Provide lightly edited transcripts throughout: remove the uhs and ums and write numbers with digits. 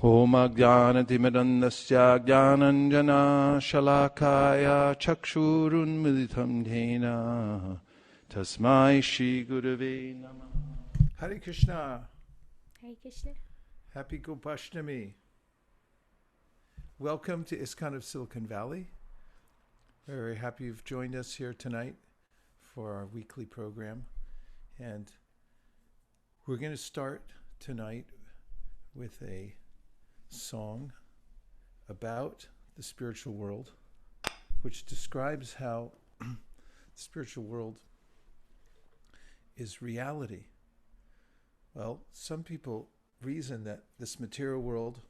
Om Ajnanatimidandasya Jnananjana Shalakaya Chakshurunmilitam Dhena Tasmai Shri Gurave Namah. Hare Krishna. Hare Krishna. Happy Gopastami. Welcome to ISKCON of Silicon Valley. We're very happy you've joined us here tonight for our weekly program. And we're going to start tonight with a song about the spiritual world, which describes how the spiritual world is reality. Well, some people reason that this material world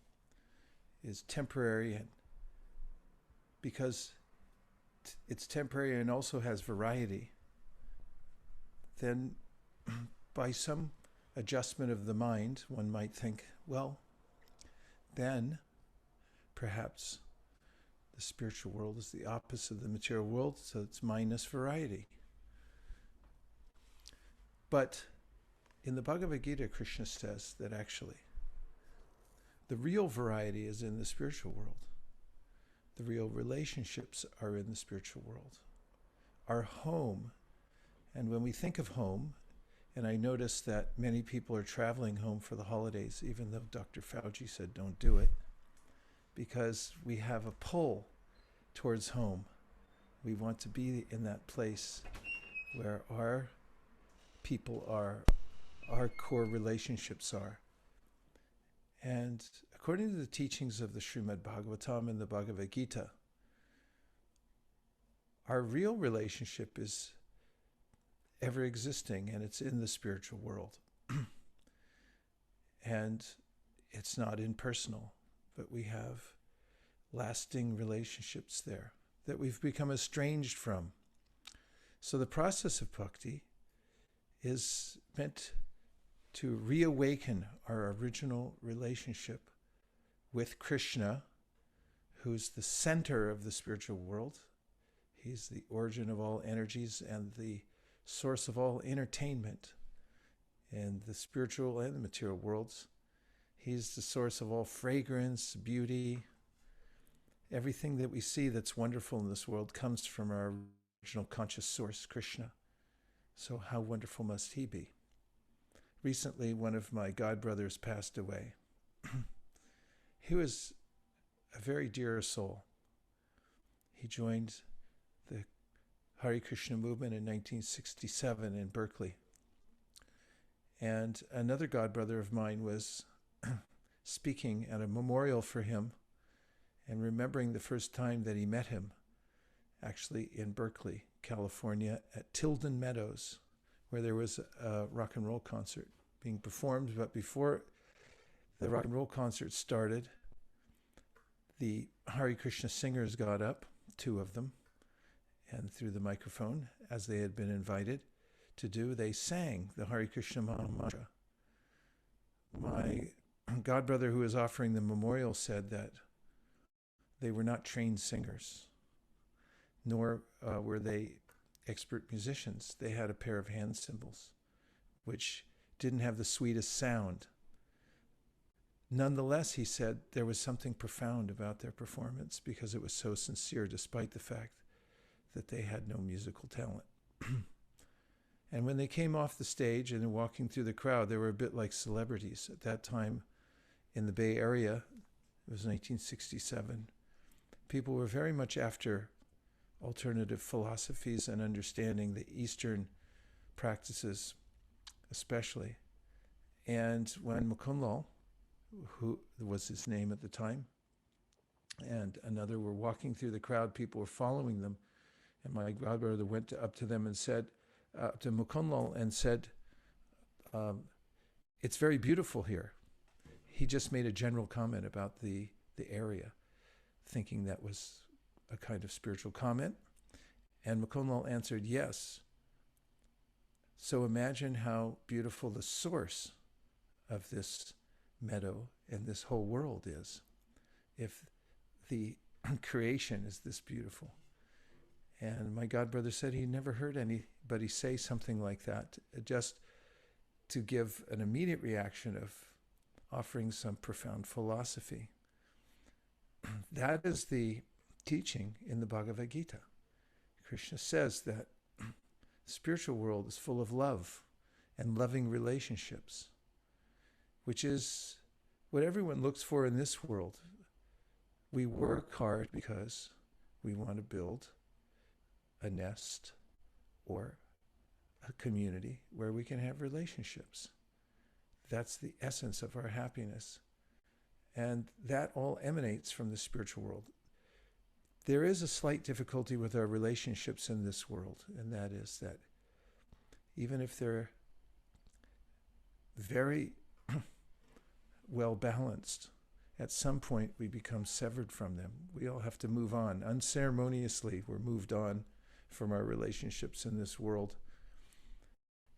is temporary, and because it's temporary and also has variety, then by some adjustment of the mind, one might think, well, then perhaps the spiritual world is the opposite of the material world, so it's minus variety. But in the Bhagavad Gita, Krishna says that actually the real variety is in the spiritual world. The real relationships are in the spiritual world. Our home, and when we think of home, and I notice that many people are traveling home for the holidays, even though Dr. Fauci said don't do it, because we have a pull towards home. We want to be in that place where our people are, our core relationships are. And according to the teachings of the Srimad Bhagavatam and the Bhagavad Gita, our real relationship is ever existing, and it's in the spiritual world. And it's not impersonal, but we have lasting relationships there that we've become estranged from. So the process of bhakti is meant to reawaken our original relationship with Krishna, who's the center of the spiritual world. He's the origin of all energies and the source of all entertainment in the spiritual and the material worlds. He's the source of all fragrance, beauty. Everything that we see that's wonderful in this world comes from our original conscious source, Krishna. So how wonderful must he be? Recently, one of my godbrothers passed away. He was a very dear soul. He joined the Hare Krishna movement in 1967 in Berkeley. And another godbrother of mine was speaking at a memorial for him and remembering the first time that he met him, actually in Berkeley, California, at Tilden Meadows, where there was a rock and roll concert being performed. But before the rock and roll concert started, the Hare Krishna singers got up, two of them, and through the microphone, as they had been invited to do, they sang the Hare Krishna mantra. My godbrother who was offering the memorial said that they were not trained singers, nor were they expert musicians. They had a pair of hand cymbals, which didn't have the sweetest sound. Nonetheless, he said there was something profound about their performance because it was so sincere, despite the fact that they had no musical talent. And when they came off the stage and were walking through the crowd, they were a bit like celebrities. At that time, in the Bay Area, it was 1967, people were very much after alternative philosophies and understanding the Eastern practices, especially. And when Mukundlal, who was his name at the time, and another were walking through the crowd, people were following them. And my godbrother went up to them and said, to Mukundlal, and said, it's very beautiful here. He just made a general comment about the area, thinking that was a kind of spiritual comment. And Mukundlal answered, yes. So imagine how beautiful the source of this meadow and this whole world is, if the creation is this beautiful. And my godbrother said he never heard anybody say something like that, just to give an immediate reaction of offering some profound philosophy. That is the teaching in the Bhagavad Gita. Krishna says that the spiritual world is full of love and loving relationships, which is what everyone looks for in this world. We work hard because we want to build a nest or a community where we can have relationships. That's the essence of our happiness. And that all emanates from the spiritual world. There is a slight difficulty with our relationships in this world, and that is that even if they're very well balanced, at some point we become severed from them. We all have to move on. Unceremoniously, we're moved on from our relationships in this world.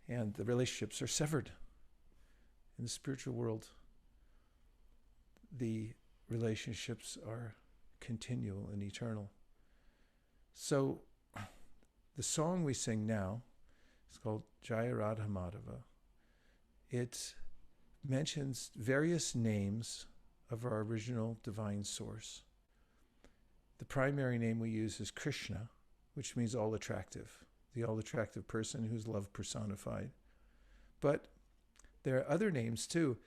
And the relationships are severed. In the spiritual world, the relationships are continual and eternal. So the song we sing now is called Jaya Radha Madhava. It mentions various names of our original divine source. The primary name we use is Krishna, which means all attractive, the all attractive person who's love personified. But there are other names too,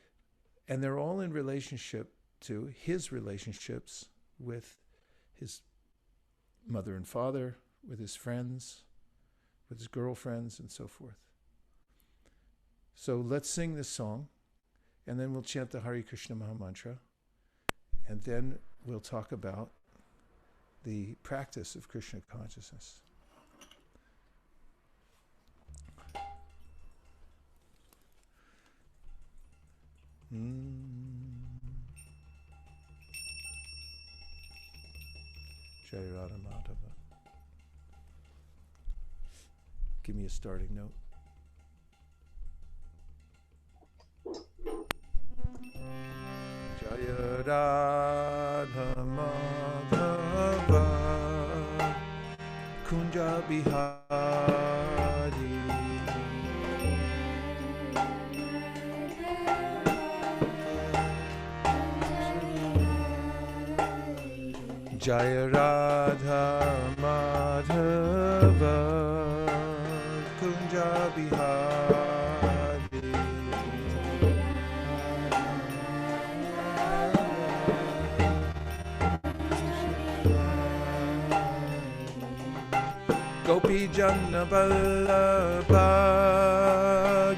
and they're all in relationship to his relationships with his mother and father, with his friends, with his girlfriends, and so forth. So let's sing this song, and then we'll chant the Hare Krishna Maha Mantra, and then we'll talk about the practice of Krishna consciousness. Jai Radha Madhava. Give me a starting note. Jaya Radha Madhava Kunja Bihari Jaya Radha Madhava Kunja Bihari Gopi Janna Vallabha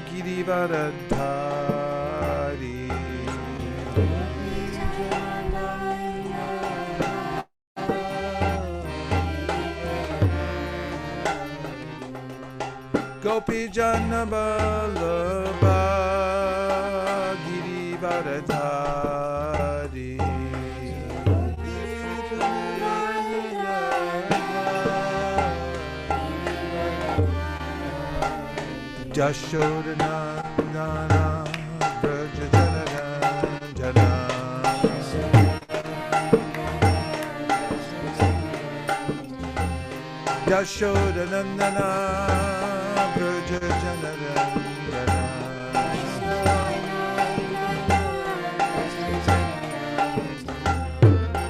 Girivaradhari Gopi Janna Vallabha Girivaradhari Jashodanandana Braja Jana Jashodanandana Braja Jana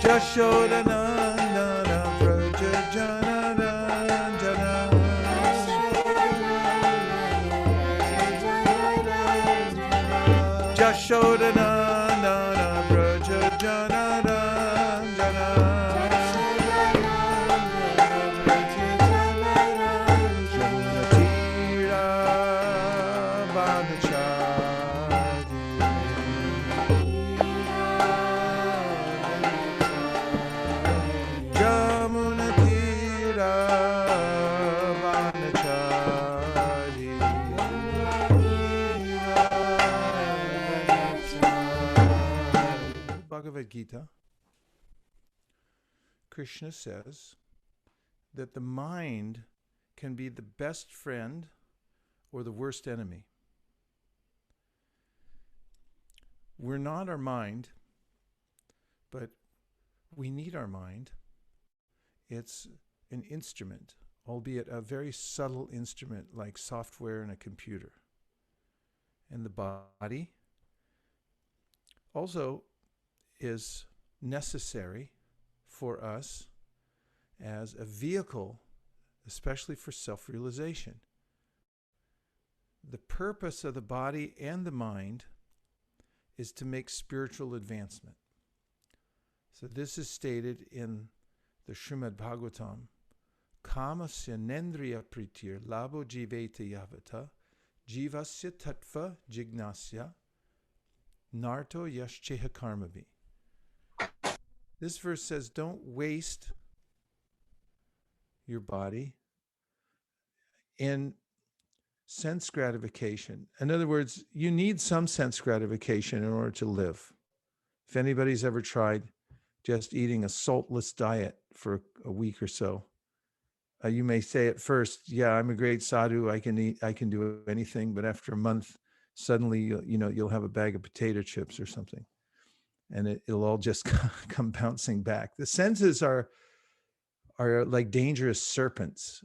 Jashodanandana Braja Jana Jashodanandana Braja Jana Janatira Banachari Jamunatira Banachari Bhagavad Gita, Krishna says that the mind can be the best friend or the worst enemy. We're not our mind, but we need our mind. It's an instrument, albeit a very subtle instrument like software in a computer. And the body also is necessary for us as a vehicle, especially for self-realization. The purpose of the body and the mind is to make spiritual advancement. So this is stated in the Srimad Bhagavatam. Kamasya nendriya pritir labo jivete yavata jivasya tattva jignasya narto yashcheha karmabi. This verse says, don't waste your body in sense gratification. In other words, you need some sense gratification in order to live. If anybody's ever tried just eating a saltless diet for a week or so, you may say at first, yeah, I'm a great sadhu, I can eat, I can do anything. But after a month, suddenly, you'll have a bag of potato chips or something, and it'll all just come bouncing back. The senses are like dangerous serpents.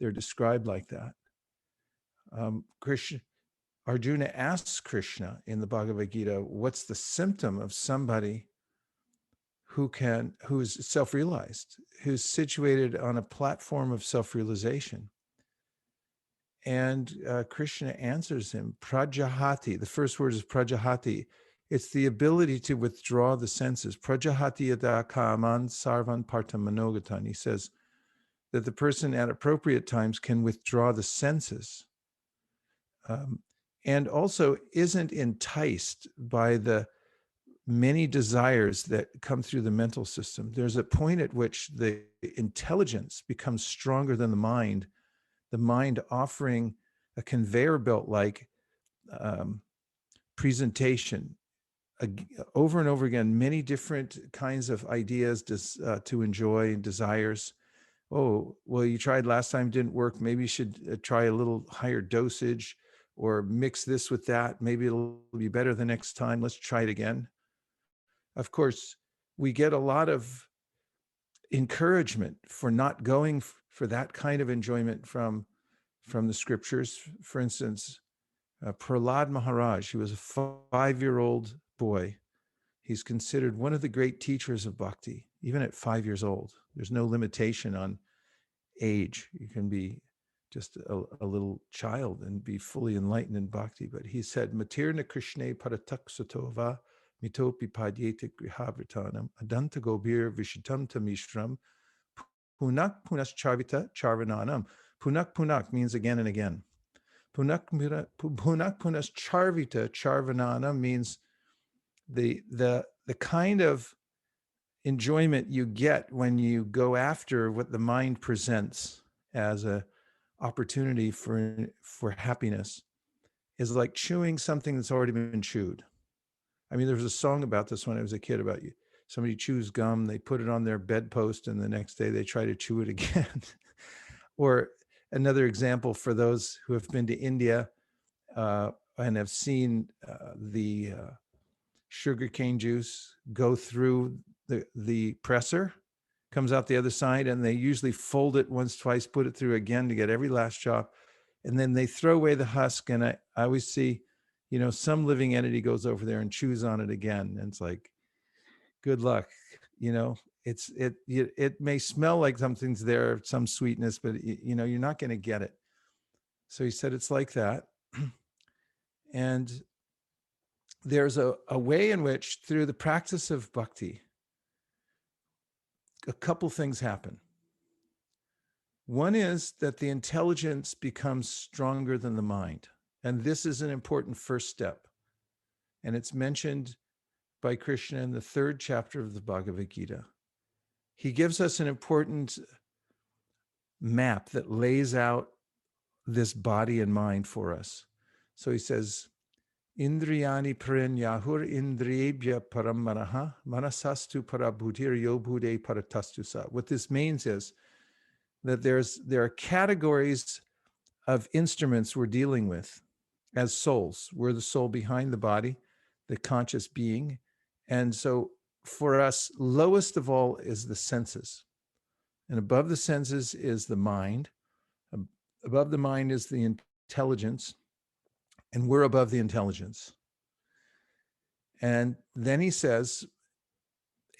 They're described like that. Arjuna asks Krishna in the Bhagavad Gita, what's the symptom of somebody who's self-realized, who's situated on a platform of self-realization? And Krishna answers him, prajahati. The first word is prajahati. It's the ability to withdraw the senses. Prajahati yada kaman sarvan partam manogatan. He says that the person at appropriate times can withdraw the senses, and also isn't enticed by the many desires that come through the mental system. There's a point at which the intelligence becomes stronger than the mind offering a conveyor belt-like presentation over and over again, many different kinds of ideas to enjoy and desires. Oh, well, you tried last time, didn't work. Maybe you should try a little higher dosage, or mix this with that. Maybe it'll be better the next time. Let's try it again. Of course, we get a lot of encouragement for not going for that kind of enjoyment from the scriptures. For instance, Prahlad Maharaj, he was a 5-year-old boy. He's considered one of the great teachers of bhakti, even at 5 years old. There's no limitation on age. You can be just a little child and be fully enlightened in bhakti. But he said, Matirna Krishne Paratak Satova Mitopi Padyete Grihavritanam Adanta Gobir Vishitam Tamishram Punak Punas Charvita Charvananam. Punak Punak means again and again. Punak Punas Charvita Charvananam means the kind of enjoyment you get when you go after what the mind presents as a opportunity for happiness is like chewing something that's already been chewed. I mean, there was a song about this when I was a kid about somebody chews gum, they put it on their bedpost, and the next day they try to chew it again. Or another example for those who have been to India and have seen the sugarcane juice go through the presser, comes out the other side, and they usually fold it once, twice, put it through again to get every last drop. And then they throw away the husk. And I always see, some living entity goes over there and chews on it again. And it's like, good luck. It may smell like something's there, some sweetness, but you're not going to get it. So he said, it's like that. And there's a way in which, through the practice of bhakti, a couple things happen. One is that the intelligence becomes stronger than the mind. And this is an important first step. And it's mentioned by Krishna in the 3rd chapter of the Bhagavad Gita. He gives us an important map that lays out this body and mind for us. So he says, Indriyani pranyahur indriyebhya paramanaha manasastu parabhutir yobhude paratastusa. What this means is that there are categories of instruments we're dealing with as souls. We're the soul behind the body, the conscious being. And so for us, lowest of all is the senses. And above the senses is the mind. Above the mind is the intelligence. And we're above the intelligence. And then he says,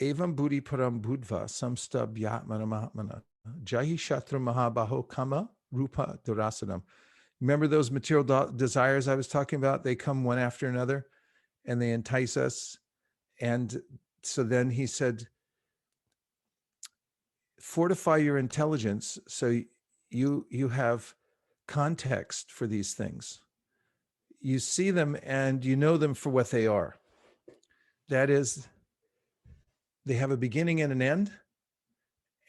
Evam buddhi param budva samsta bhyatmana mahatmana jahi shatra mahabaho kama rupa durasanam. Remember those material desires I was talking about? They come one after another and they entice us. And so then he said, fortify your intelligence so you have context for these things. You see them and you know them for what they are. That is, they have a beginning and an end,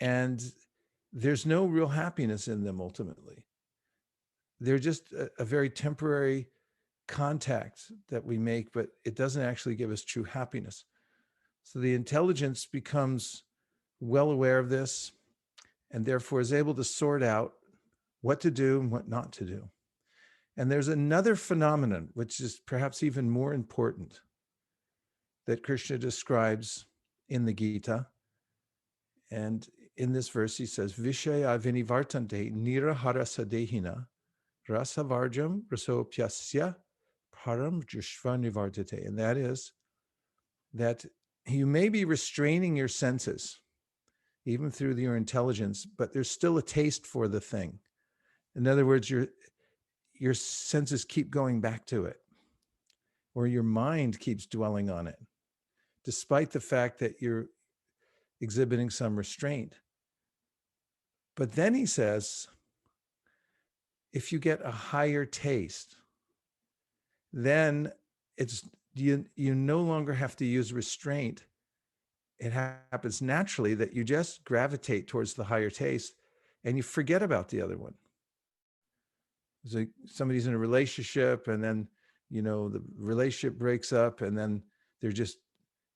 and there's no real happiness in them ultimately. They're just a very temporary contact that we make, but it doesn't actually give us true happiness. So the intelligence becomes well aware of this and therefore is able to sort out what to do and what not to do. And there's another phenomenon, which is perhaps even more important, that Krishna describes in the Gita. And in this verse, he says, Vishaya vinivartante nirahara sadehina rasavarjam rasopyasya param jushva nivartate. And that is that you may be restraining your senses, even through your intelligence, but there's still a taste for the thing. In other words, your senses keep going back to it, or your mind keeps dwelling on it, despite the fact that you're exhibiting some restraint. But then he says, if you get a higher taste, then it's you no longer have to use restraint. It happens naturally that you just gravitate towards the higher taste and you forget about the other one. So somebody's in a relationship and then, the relationship breaks up and then they're just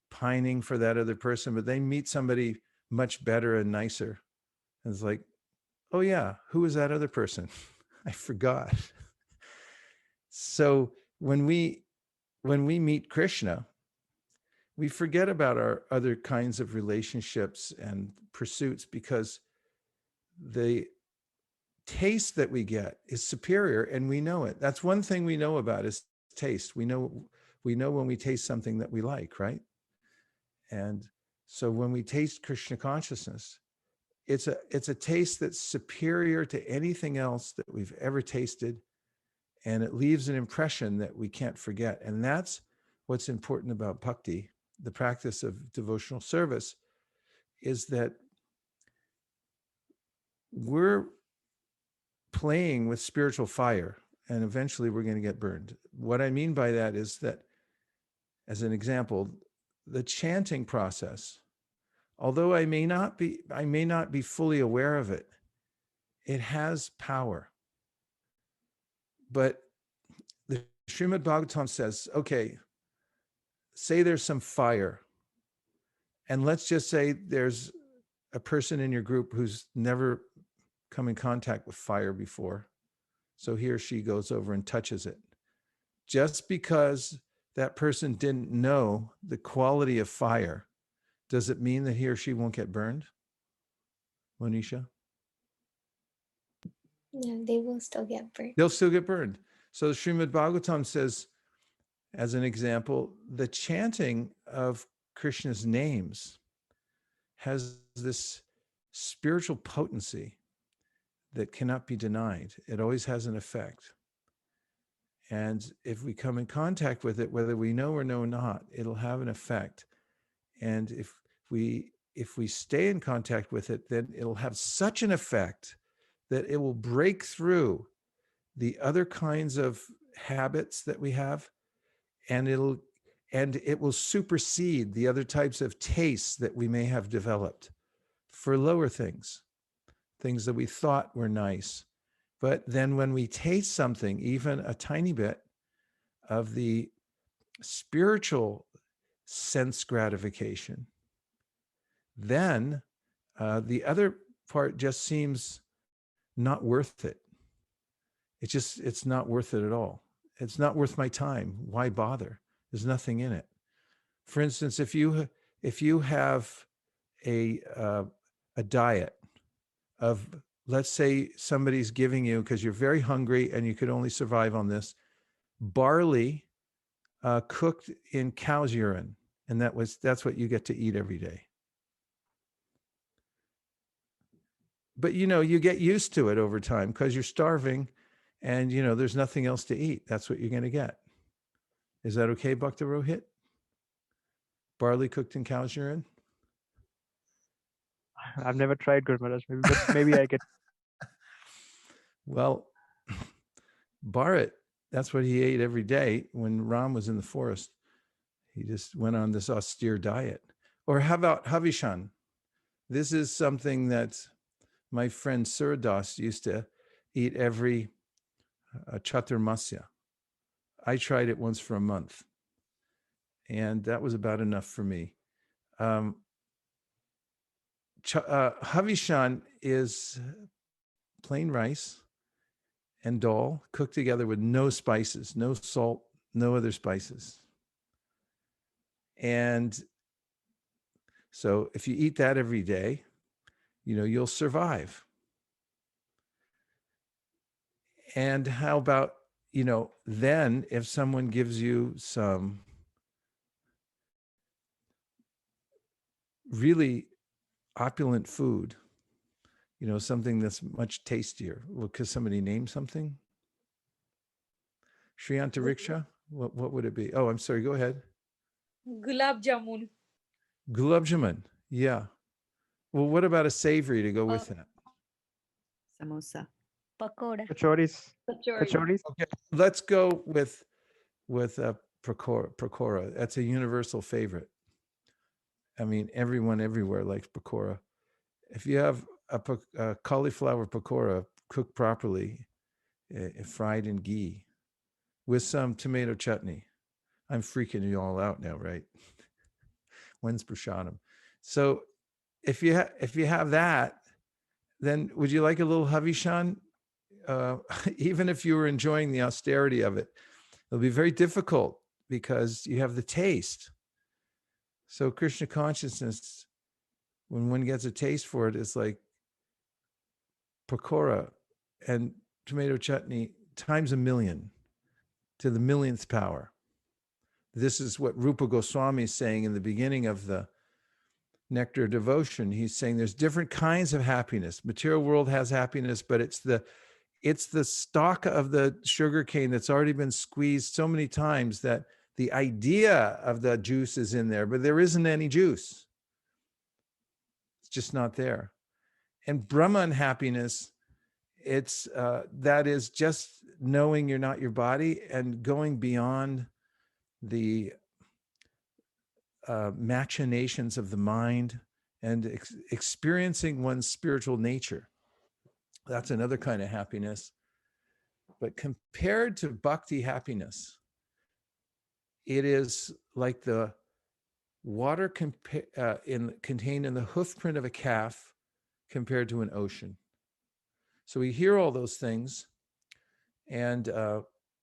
pining for that other person, but they meet somebody much better and nicer. And it's like, oh yeah, who is that other person? I forgot. So when we meet Krishna, we forget about our other kinds of relationships and pursuits because the taste that we get is superior and we know it. That's one thing we know about is taste. We know when we taste something that we like, right? And so when we taste Krishna consciousness, it's a taste that's superior to anything else that we've ever tasted. And it leaves an impression that we can't forget. And that's what's important about bhakti, the practice of devotional service, is that we're playing with spiritual fire and eventually we're going to get burned. What I mean by that is that, as an example, the chanting process, although I may not be fully aware of it, it has power. But the Srimad Bhagavatam says, okay, say there's some fire, and let's just say there's a person in your group who's never come in contact with fire before. So he or she goes over and touches it. Just because that person didn't know the quality of fire, does it mean that he or she won't get burned? Monisha? No, they will still get burned. They'll still get burned. So Srimad Bhagavatam says, as an example, the chanting of Krishna's names has this spiritual potency that cannot be denied. It always has an effect. And if we come in contact with it, whether we know or know not, it'll have an effect. And if we stay in contact with it, then it'll have such an effect that it will break through the other kinds of habits that we have, and it will supersede the other types of tastes that we may have developed for lower things that we thought were nice. But then when we taste something, even a tiny bit of the spiritual sense gratification, then the other part just seems not worth it. It's not worth it at all. It's not worth my time. Why bother? There's nothing in it. For instance, if you have a diet of, let's say somebody's giving you, because you're very hungry and you could only survive on this, barley cooked in cow's urine, and that's what you get to eat every day. But you get used to it over time because you're starving, and there's nothing else to eat. That's what you're going to get. Is that okay, Bhakta Rohit? Barley cooked in cow's urine? I've never tried Guru Maharaj, but maybe I could. Well, Bharat, that's what he ate every day when Ram was in the forest. He just went on this austere diet. Or how about Havishan? This is something that my friend Suradas used to eat every Chaturmasya. I tried it once for a month, and that was about enough for me. Havishan is plain rice and dal cooked together with no spices, no salt, no other spices. And so if you eat that every day, you'll survive. And how about, then if someone gives you some really opulent food, something that's much tastier. Well, could somebody name something? Shriyanta Riksha, what would it be? Oh, I'm sorry, go ahead. Gulab jamun. Gulab jamun, yeah. Well, what about a savory to go with that? Samosa. Pakoda. Kachoris. Kachori. Kachoris. Okay, let's go with pakora. That's a universal favorite. I mean, everyone everywhere likes pakora. If you have a cauliflower pakora cooked properly, fried in ghee, with some tomato chutney, I'm freaking you all out now, right? When's prasadam? So if you have that, then would you like a little havishan? Even if you were enjoying the austerity of it, it'll be very difficult because you have the taste. So Krishna consciousness, when one gets a taste for it, is like pakora and tomato chutney times a million, to the millionth power. This is what Rupa Goswami is saying in the beginning of the Nectar of Devotion. He's saying there's different kinds of happiness. Material world has happiness, but it's the stalk of the sugar cane that's already been squeezed so many times that the idea of the juice is in there, but there isn't any juice. It's just not there. And Brahman happiness, it's that is just knowing you're not your body and going beyond the machinations of the mind and experiencing one's spiritual nature. That's another kind of happiness. But compared to bhakti happiness, it is like the water contained in the hoof print of a calf compared to an ocean. So we hear all those things, and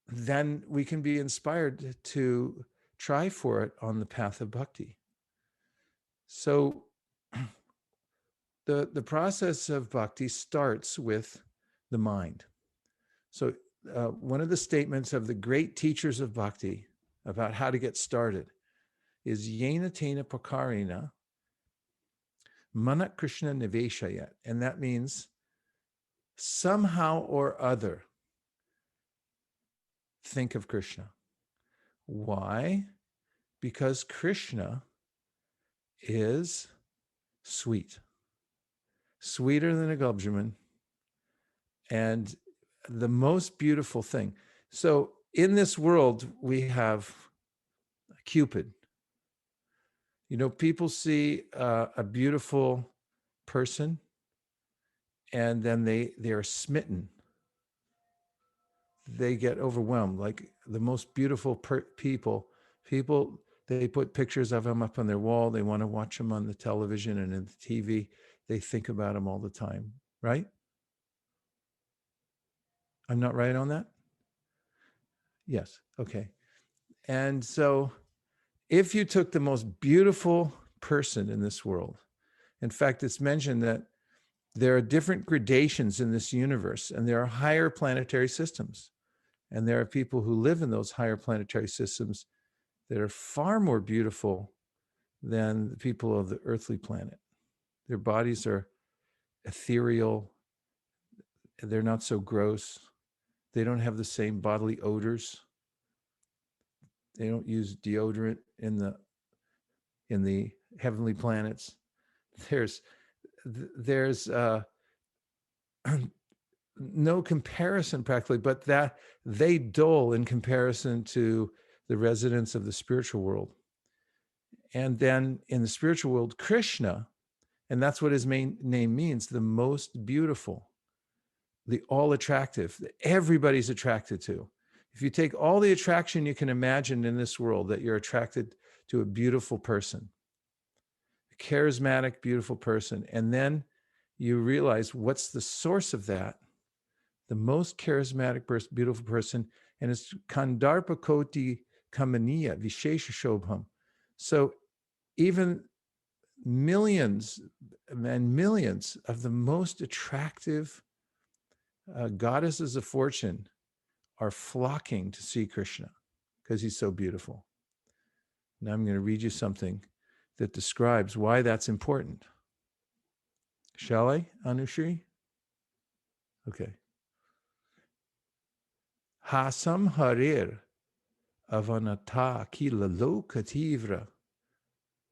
then we can be inspired to try for it on the path of bhakti. So the process of bhakti starts with the mind. So one of the statements of the great teachers of bhakti about how to get started is yena tena prakarena mana Krishna niveshayat. And that means somehow or other think of Krishna. Why? Because Krishna is sweet, sweeter than a gulab jamun, and the most beautiful thing. So in this world, we have Cupid. People see a beautiful person, and then they are smitten. They get overwhelmed. Like the most beautiful people, they put pictures of them up on their wall. They want to watch them on the television and in the TV. They think about them all the time, right? I'm not right on that? Yes, okay. And so if you took the most beautiful person in this world, in fact, it's mentioned that there are different gradations in this universe, and there are higher planetary systems. And there are people who live in those higher planetary systems that are far more beautiful than the people of the earthly planet. Their bodies are ethereal. They're not so gross. They don't have the same bodily odors. They don't use deodorant in the heavenly planets. There's no comparison practically, but that they dull in comparison to the residents of the spiritual world. And then in the spiritual world, Krishna, and that's what his main name means, the most beautiful, the all attractive, that everybody's attracted to. If you take all the attraction you can imagine in this world, that you're attracted to a beautiful person, a charismatic, beautiful person, and then you realize what's the source of that, the most charismatic person, beautiful person, and it's Kandarpa Koti Kamaniya, Vishesha Shobham. So even millions and millions of the most attractive goddesses of fortune are flocking to see Krishna because he's so beautiful. Now I'm going to read you something that describes why that's important. Shall I, Anushri? Okay. Hasam harir avanata kila lokativra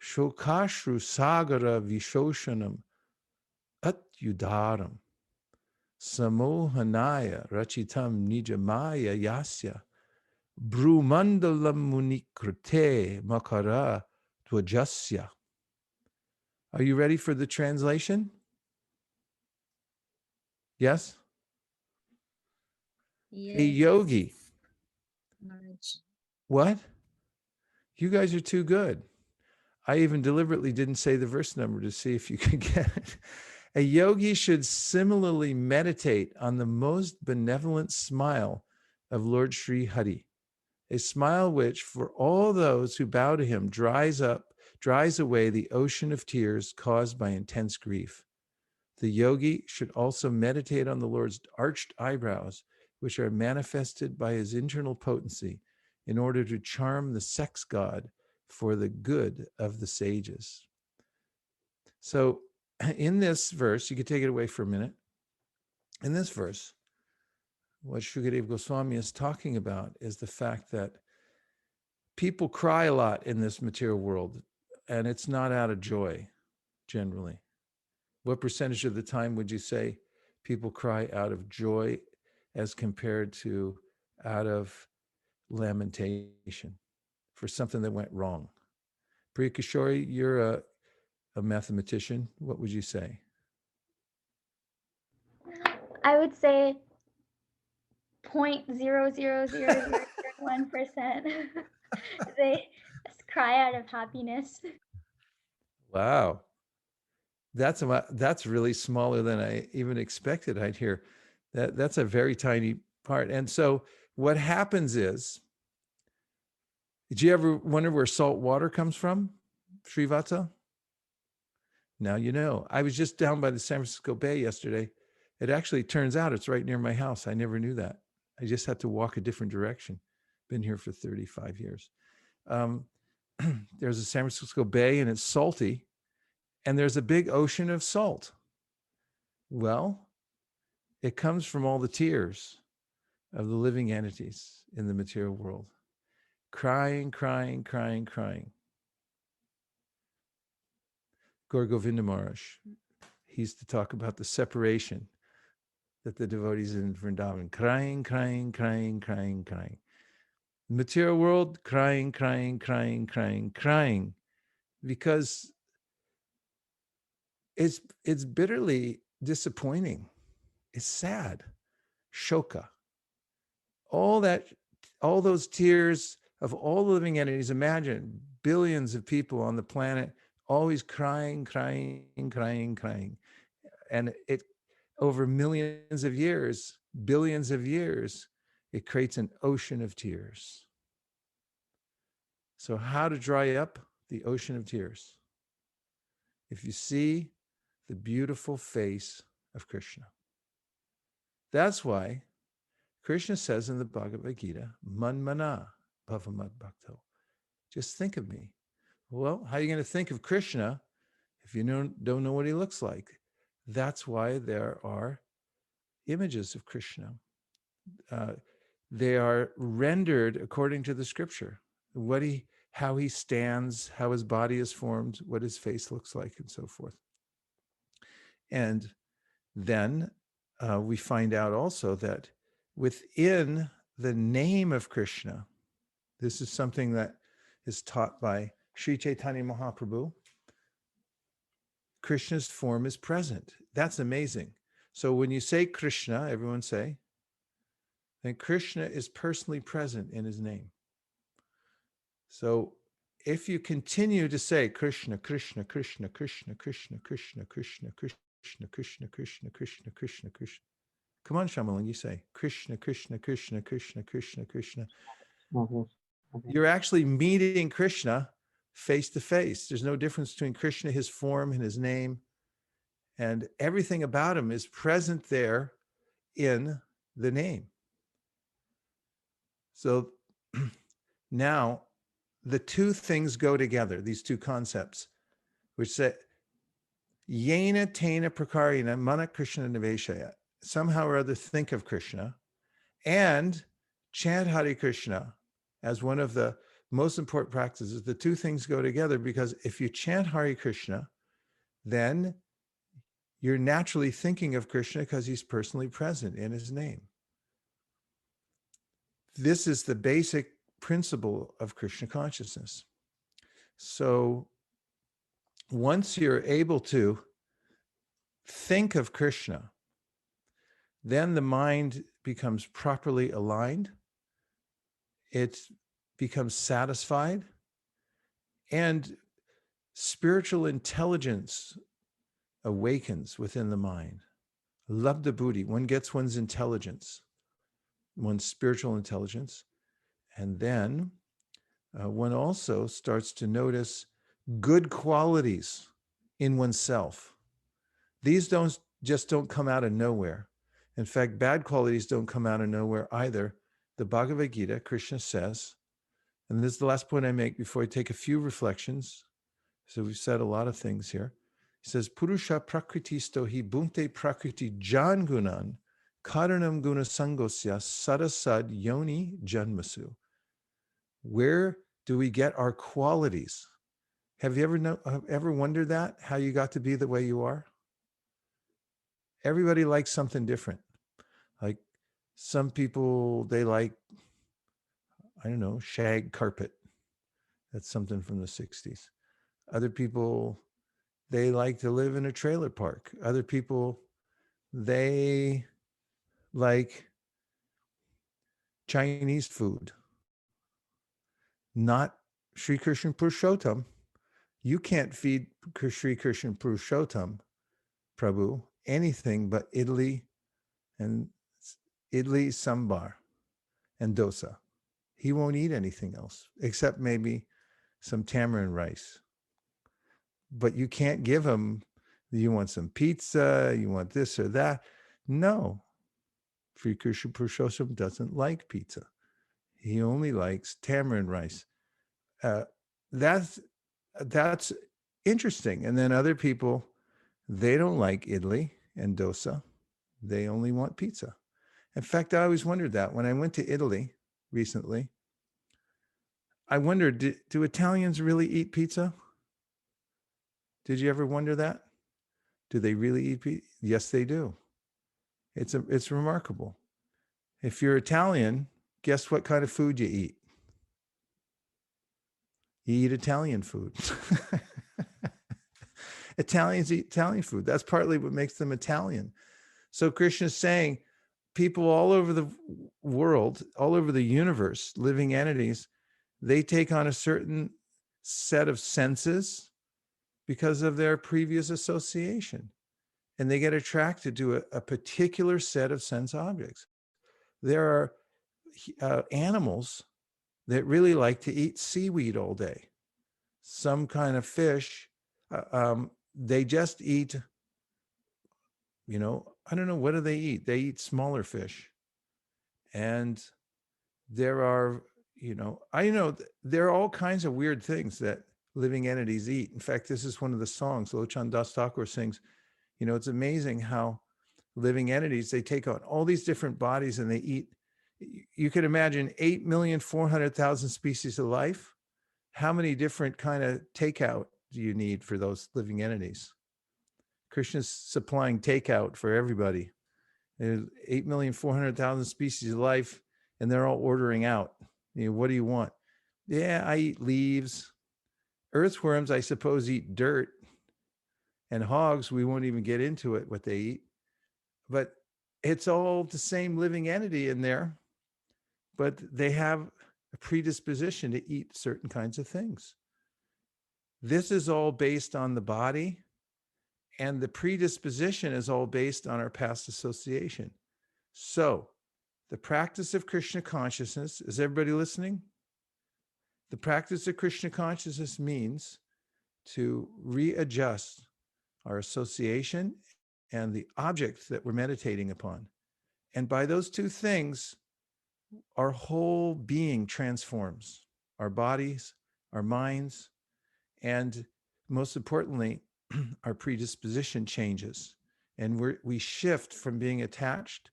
shokashru sagara vishoshanam atyudaram samohanaya rachitam nijamaya yasya brumandalam munikrute makara dwajasya. Are you ready for the translation? Yes? A yogi. What? You guys are too good. I even deliberately didn't say the verse number to see if you could get it. A yogi should similarly meditate on the most benevolent smile of Lord Sri Hari, a smile which, for all those who bow to him, dries away the ocean of tears caused by intense grief. The yogi should also meditate on the Lord's arched eyebrows, which are manifested by his internal potency, in order to charm the sex god for the good of the sages. So in this verse, you could take it away for a minute. In this verse, what Shukadeva Goswami is talking about is the fact that people cry a lot in this material world, and it's not out of joy, generally. What percentage of the time would you say people cry out of joy as compared to out of lamentation for something that went wrong? Priya Kishori, you're a mathematician. What would you say? I would say 0.00001%. They cry out of happiness. Wow. That's really smaller than I even expected I'd hear. That's a very tiny part. And so what happens is, did you ever wonder where salt water comes from, Srivatsa? Now you know. I was just down by the San Francisco Bay yesterday. It actually turns out it's right near my house. I never knew that. I just had to walk a different direction. Been here for 35 years. There's a San Francisco Bay and it's salty, and there's a big ocean of salt. Well, it comes from all the tears of the living entities in the material world. Crying, crying, crying, crying. Gaur Govinda Maharaj, he used to talk about the separation that the devotees in Vrindavan, crying, crying, crying, crying, crying. Material world, crying, crying, crying, crying, crying, because it's bitterly disappointing. It's sad. Shoka. All those tears of all the living entities. Imagine billions of people on the planet always crying, crying, crying, crying. And it, over millions of years, billions of years, it creates an ocean of tears. So how to dry up the ocean of tears? If you see the beautiful face of Krishna. That's why Krishna says in the Bhagavad Gita, Manmana Bhavamad Bhakto. Just think of me. Well, how are you going to think of Krishna if you don't know what he looks like? That's why there are images of Krishna. They are rendered according to the scripture, how he stands, how his body is formed, what his face looks like, and so forth. And then we find out also that within the name of Krishna, this is something that is taught by Sri Chaitanya Mahaprabhu, Krishna's form is present. That's amazing. So when you say Krishna, everyone say, then Krishna is personally present in his name. So if you continue to say Krishna, Krishna, Krishna, Krishna, Krishna, Krishna, Krishna, Krishna, Krishna, Krishna, Krishna, Krishna, Krishna. Come on, Shamaling, you say Krishna, Krishna, Krishna, Krishna, Krishna, Krishna. You're actually meeting Krishna face to face. There's no difference between Krishna, his form, and his name. And everything about him is present there in the name. So now the two things go together, these two concepts, which say, Yena Tena Prakarina Mana Krishna Niveshaya. Somehow or other think of Krishna and chant Hare Krishna as one of the most important practices. The two things go together because if you chant Hare Krishna, then you're naturally thinking of Krishna because he's personally present in his name. This is the basic principle of Krishna consciousness. So once you're able to think of Krishna, then the mind becomes properly aligned. It becomes satisfied, and spiritual intelligence awakens within the mind. Labdha buddhi, one gets one's intelligence, one's spiritual intelligence, and then one also starts to notice good qualities in oneself. These don't come out of nowhere. In fact, bad qualities don't come out of nowhere either. The Bhagavad Gita, Krishna says, and this is the last point I make before I take a few reflections. So we've said a lot of things here. He says, Purusha prakritisto hi bhunte prakriti jan gunan karanam guna sangosya sadasad yoni janmasu. Where do we get our qualities? Have you ever wondered that, how you got to be the way you are? Everybody likes something different. Like some people, they like, I don't know, shag carpet. That's something from the 60s. Other people, they like to live in a trailer park. Other people, they like Chinese food. Not Sri Krishna Purushottam. You can't feed Sri Krishna Purushottam, Prabhu, anything but idli sambar and dosa. He won't eat anything else except maybe some tamarind rice. But you can't give him, you want some pizza, you want this or that. No, Sri Krishna Purushottam doesn't like pizza. He only likes tamarind rice. That's interesting. And then other people, they don't like idli and dosa. They only want pizza. In fact, I always wondered that when I went to Italy recently. I wondered, do Italians really eat pizza? Did you ever wonder that? Do they really eat pizza? Yes, they do. It's remarkable. If you're Italian, guess what kind of food you eat? You eat Italian food. Italians eat Italian food. That's partly what makes them Italian. So Krishna's saying people all over the world, all over the universe, living entities, they take on a certain set of senses because of their previous association. And they get attracted to a particular set of sense objects. There are animals that really like to eat seaweed all day. Some kind of fish, they just eat, I don't know, what do they eat? They eat smaller fish. And there are, I know there are all kinds of weird things that living entities eat. In fact, this is one of the songs Lochan Das Thakur sings. It's amazing how living entities, they take on all these different bodies and they eat. You can imagine 8,400,000 species of life. How many different kind of takeout do you need for those living entities? Krishna's supplying takeout for everybody. There's 8,400,000 species of life, and they're all ordering out. What do you want? Yeah, I eat leaves. Earthworms, I suppose, eat dirt. And hogs, we won't even get into it, what they eat. But it's all the same living entity in there, but they have a predisposition to eat certain kinds of things. This is all based on the body, and the predisposition is all based on our past association. So the practice of Krishna consciousness, is everybody listening? The practice of Krishna consciousness means to readjust our association and the object that we're meditating upon. And by those two things, our whole being transforms, our bodies, our minds, and most importantly, our predisposition changes. And we shift from being attached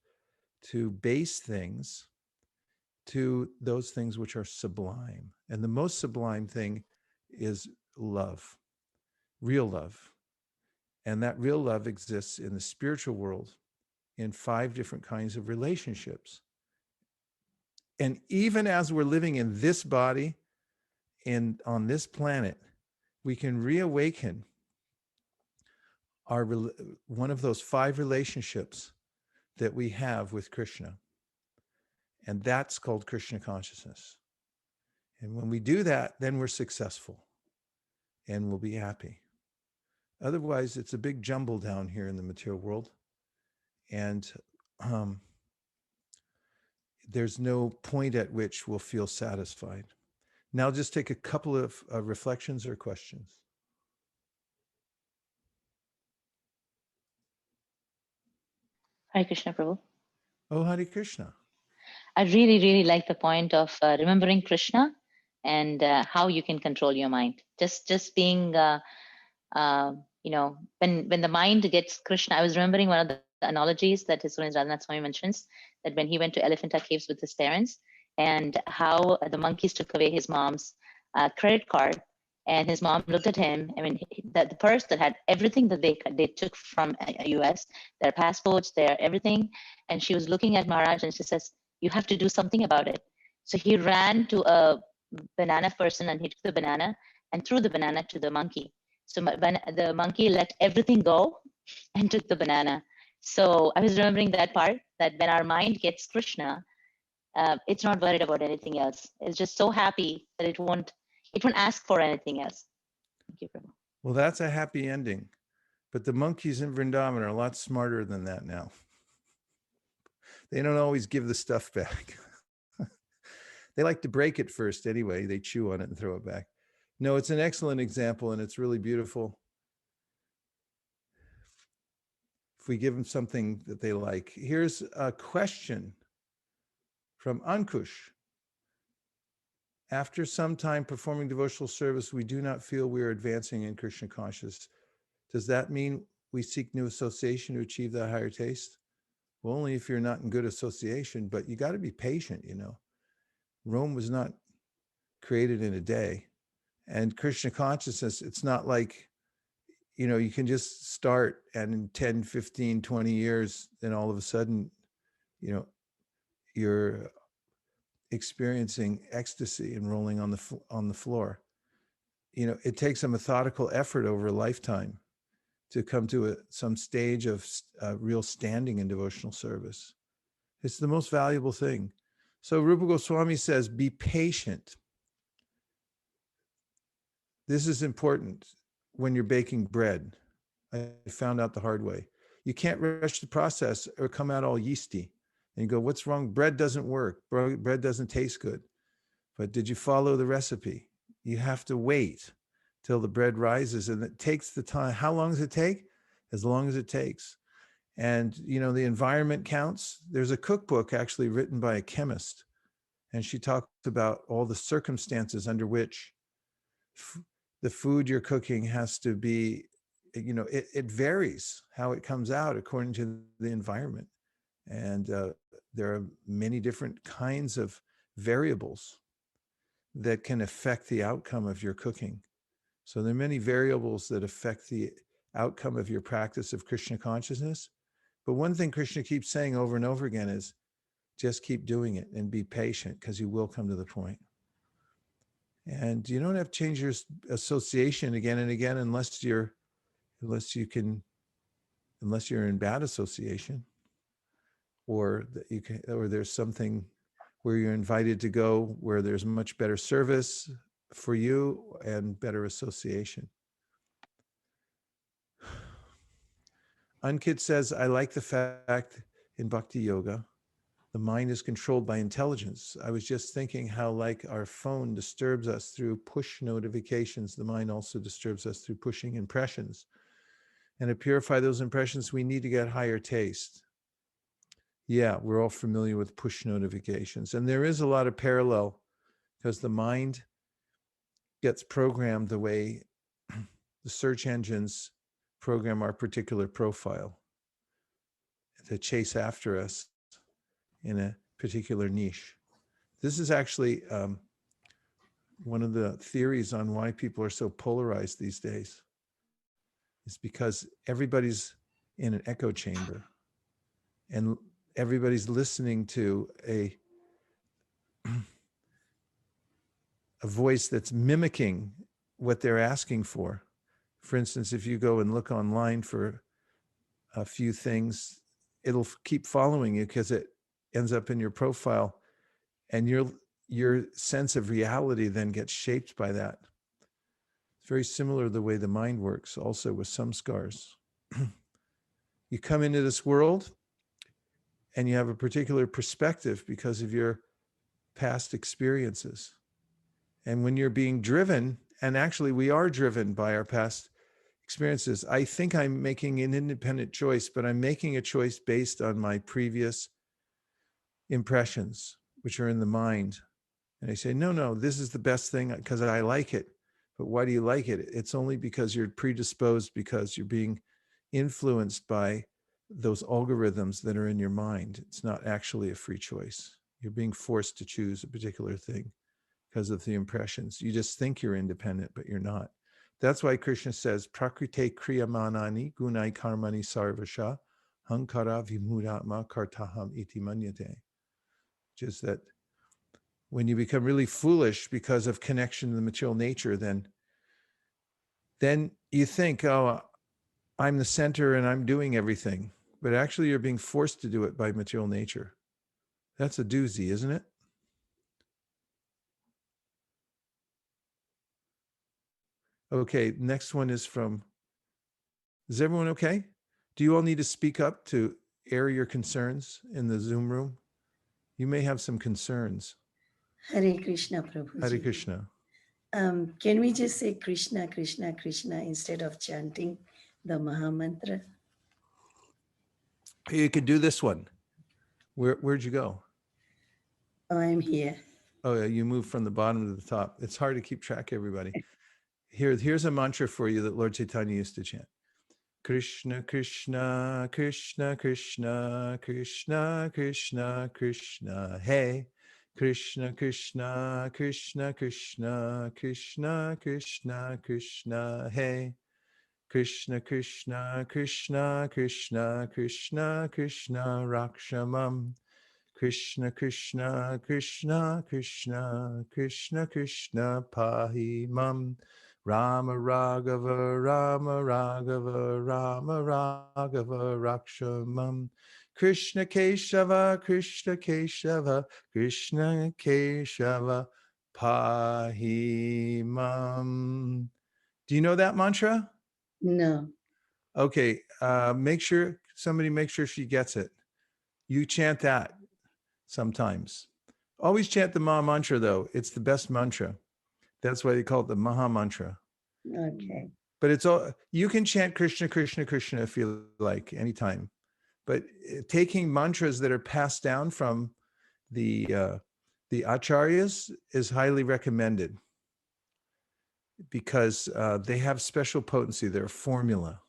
to base things to those things which are sublime. And the most sublime thing is love, real love. And that real love exists in the spiritual world in 5 different kinds of relationships. And even as we're living in this body and on this planet, we can reawaken one of those 5 relationships that we have with Krishna. And that's called Krishna consciousness. And when we do that, then we're successful and we'll be happy. Otherwise, it's a big jumble down here in the material world. And there's no point at which we'll feel satisfied. Now, I'll just take a couple of reflections or questions. Hare Krishna, Prabhu. Oh, Hare Krishna. I really, really like the point of remembering Krishna and how you can control your mind. Just being, when the mind gets Krishna, I was remembering one of the analogies that His Holiness Radhanath Swami mentions, that when he went to Elephanta Caves with his parents, and how the monkeys took away his mom's credit card, and his mom looked at him. I mean, the purse that had everything that they took from US, their passports, their everything, and she was looking at Maharaj, and she says, "You have to do something about it." So he ran to a banana person, and he took the banana and threw the banana to the monkey. So the monkey let everything go and took the banana. So I was remembering that part, that when our mind gets Krishna, it's not worried about anything else. It's just so happy that it won't ask for anything else. Thank you, Prabhu. Well, that's a happy ending. But the monkeys in Vrindavan are a lot smarter than that now. They don't always give the stuff back. They like to break it first anyway. They chew on it and throw it back. No, it's an excellent example, and it's really beautiful. If we give them something that they like. Here's a question from Ankush. After some time performing devotional service, we do not feel we are advancing in Krishna consciousness. Does that mean we seek new association to achieve that higher taste? Well, only if you're not in good association, but you got to be patient, Rome was not created in a day. And Krishna consciousness, it's not like, you can just start and in 10, 15, 20 years, then all of a sudden, you're experiencing ecstasy and rolling on the floor. It takes a methodical effort over a lifetime to come to some stage of real standing in devotional service. It's the most valuable thing. So Rupa Goswami says, be patient. This is important when you're baking bread. I found out the hard way. You can't rush the process or come out all yeasty. And you go, what's wrong? Bread doesn't work. Bread doesn't taste good. But did you follow the recipe? You have to wait till the bread rises, and it takes the time. How long does it take? As long as it takes. And, the environment counts. There's a cookbook actually written by a chemist And she talks about all the circumstances under which the food you're cooking has to be, it varies how it comes out according to the environment. And there are many different kinds of variables that can affect the outcome of your cooking. So there are many variables that affect the outcome of your practice of Krishna consciousness. But one thing Krishna keeps saying over and over again is just keep doing it and be patient, because you will come to the point. And you don't have to change your association again and again unless you're in bad association, or there's something where you're invited to go where there's much better service for you and better association. Ankit says, I like the fact in Bhakti Yoga, the mind is controlled by intelligence. I was just thinking how, like our phone disturbs us through push notifications, the mind also disturbs us through pushing impressions. And to purify those impressions, we need to get higher taste. Yeah, we're all familiar with push notifications. And there is a lot of parallel, because the mind gets programmed the way the search engines program our particular profile to chase after us in a particular niche. This is actually one of the theories on why people are so polarized these days. It's because everybody's in an echo chamber and everybody's listening to a voice that's mimicking what they're asking for. For instance, if you go and look online for a few things, it'll keep following you because it ends up in your profile, and your sense of reality then gets shaped by that. It's very similar to the way the mind works, also with some scars. You come into this world and you have a particular perspective because of your past experiences. And when you're being driven, and actually we are driven by our past experiences, I think I'm making an independent choice, but I'm making a choice based on my previous impressions, which are in the mind. And I say, no, this is the best thing because I like it. But why do you like it? It's only because you're predisposed, because you're being influenced by those algorithms that are in your mind. It's not actually a free choice. You're being forced to choose a particular thing because of the impressions. You just think you're independent, but you're not. That's why Krishna says, Prakrite kriyamanani gunai karmani sarvasha hankara vimudatma kartaham iti manyate. Which is that when you become really foolish because of connection to the material nature, then you think, oh, I'm the center and I'm doing everything. But actually you're being forced to do it by material nature. That's a doozy, isn't it? Okay, next one is is everyone okay? Do you all need to speak up to air your concerns in the Zoom room? You may have some concerns. Hare Krishna, Prabhuji. Hare Krishna. Can we just say Krishna, Krishna, Krishna instead of chanting the Maha Mantra? You could do this one. Where'd you go? Oh, I'm here. Oh, yeah, you moved from the bottom to the top. It's hard to keep track of everybody. Here's a mantra for you that Lord Chaitanya used to chant. Krishna, Krishna, Krishna, Krishna, Krishna, Krishna, Krishna, hey. Krishna, Krishna, Krishna, Krishna, Krishna, Krishna, Krishna, hey. Krishna, Krishna, Krishna, Krishna, Krishna, Krishna, Rakshamam. Krishna, Krishna, Krishna, Krishna, Krishna, Krishna, Pahimam. Rama Raghava, Rama Raghava, Rama Raghava, Rakshamam. Krishna Keshava, Krishna Keshava, Krishna Keshava, Pahimam. Do you know that mantra? No. Okay, make sure she gets it. You chant that sometimes. Always chant the Maha Mantra, though. It's the best mantra. That's why they call it the Maha Mantra. Okay. But it's all, you can chant Krishna, Krishna, Krishna if you like, anytime. But taking mantras that are passed down from the The acharyas is highly recommended because they have special potency. They're a formula.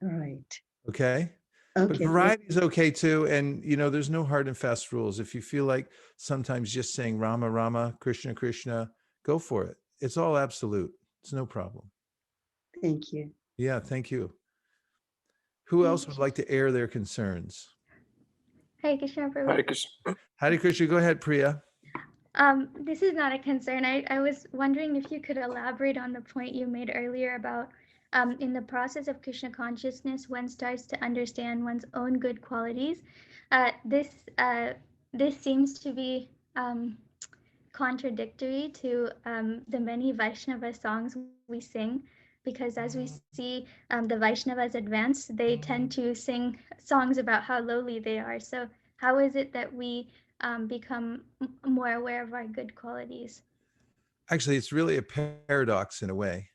All right. Okay. But Okay. variety is okay too. And, there's no hard and fast rules. If you feel like sometimes just saying Rama, Rama, Krishna, Krishna, go for it. It's all absolute. It's no problem. Thank you. Yeah. Thank you. Who else would like to air their concerns? Hare Krishna Prabhu. Hare Krishna. Hare Krishna. Go ahead, Priya. This is not a concern. I was wondering if you could elaborate on the point you made earlier about in the process of Krishna consciousness, one starts to understand one's own good qualities. This seems to be contradictory to the many Vaishnava songs we sing, because as we see the Vaishnavas advance, they tend to sing songs about how lowly they are. So how is it that we become more aware of our good qualities? Actually, it's really a paradox in a way.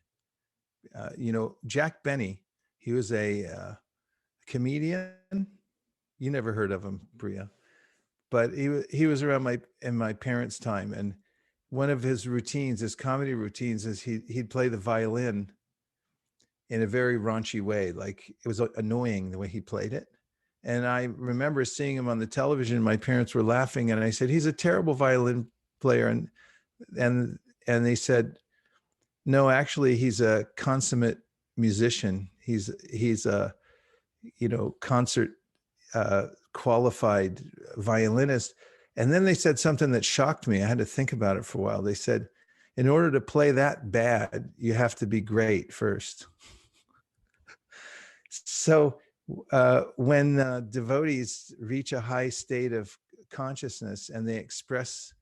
Jack Benny, he was a comedian. You never heard of him, Priya, but he was around in my parents' time, and one of his routines, his comedy routines, is he'd play the violin in a very raunchy way. Like, it was annoying the way he played it. And I remember seeing him on the television. My parents were laughing, and I said, "He's a terrible violin player." And they said, "No, actually, he's a consummate musician. He's a concert qualified violinist." And then they said something that shocked me. I had to think about it for a while. They said, "In order to play that bad, you have to be great first." So when devotees reach a high state of consciousness and they express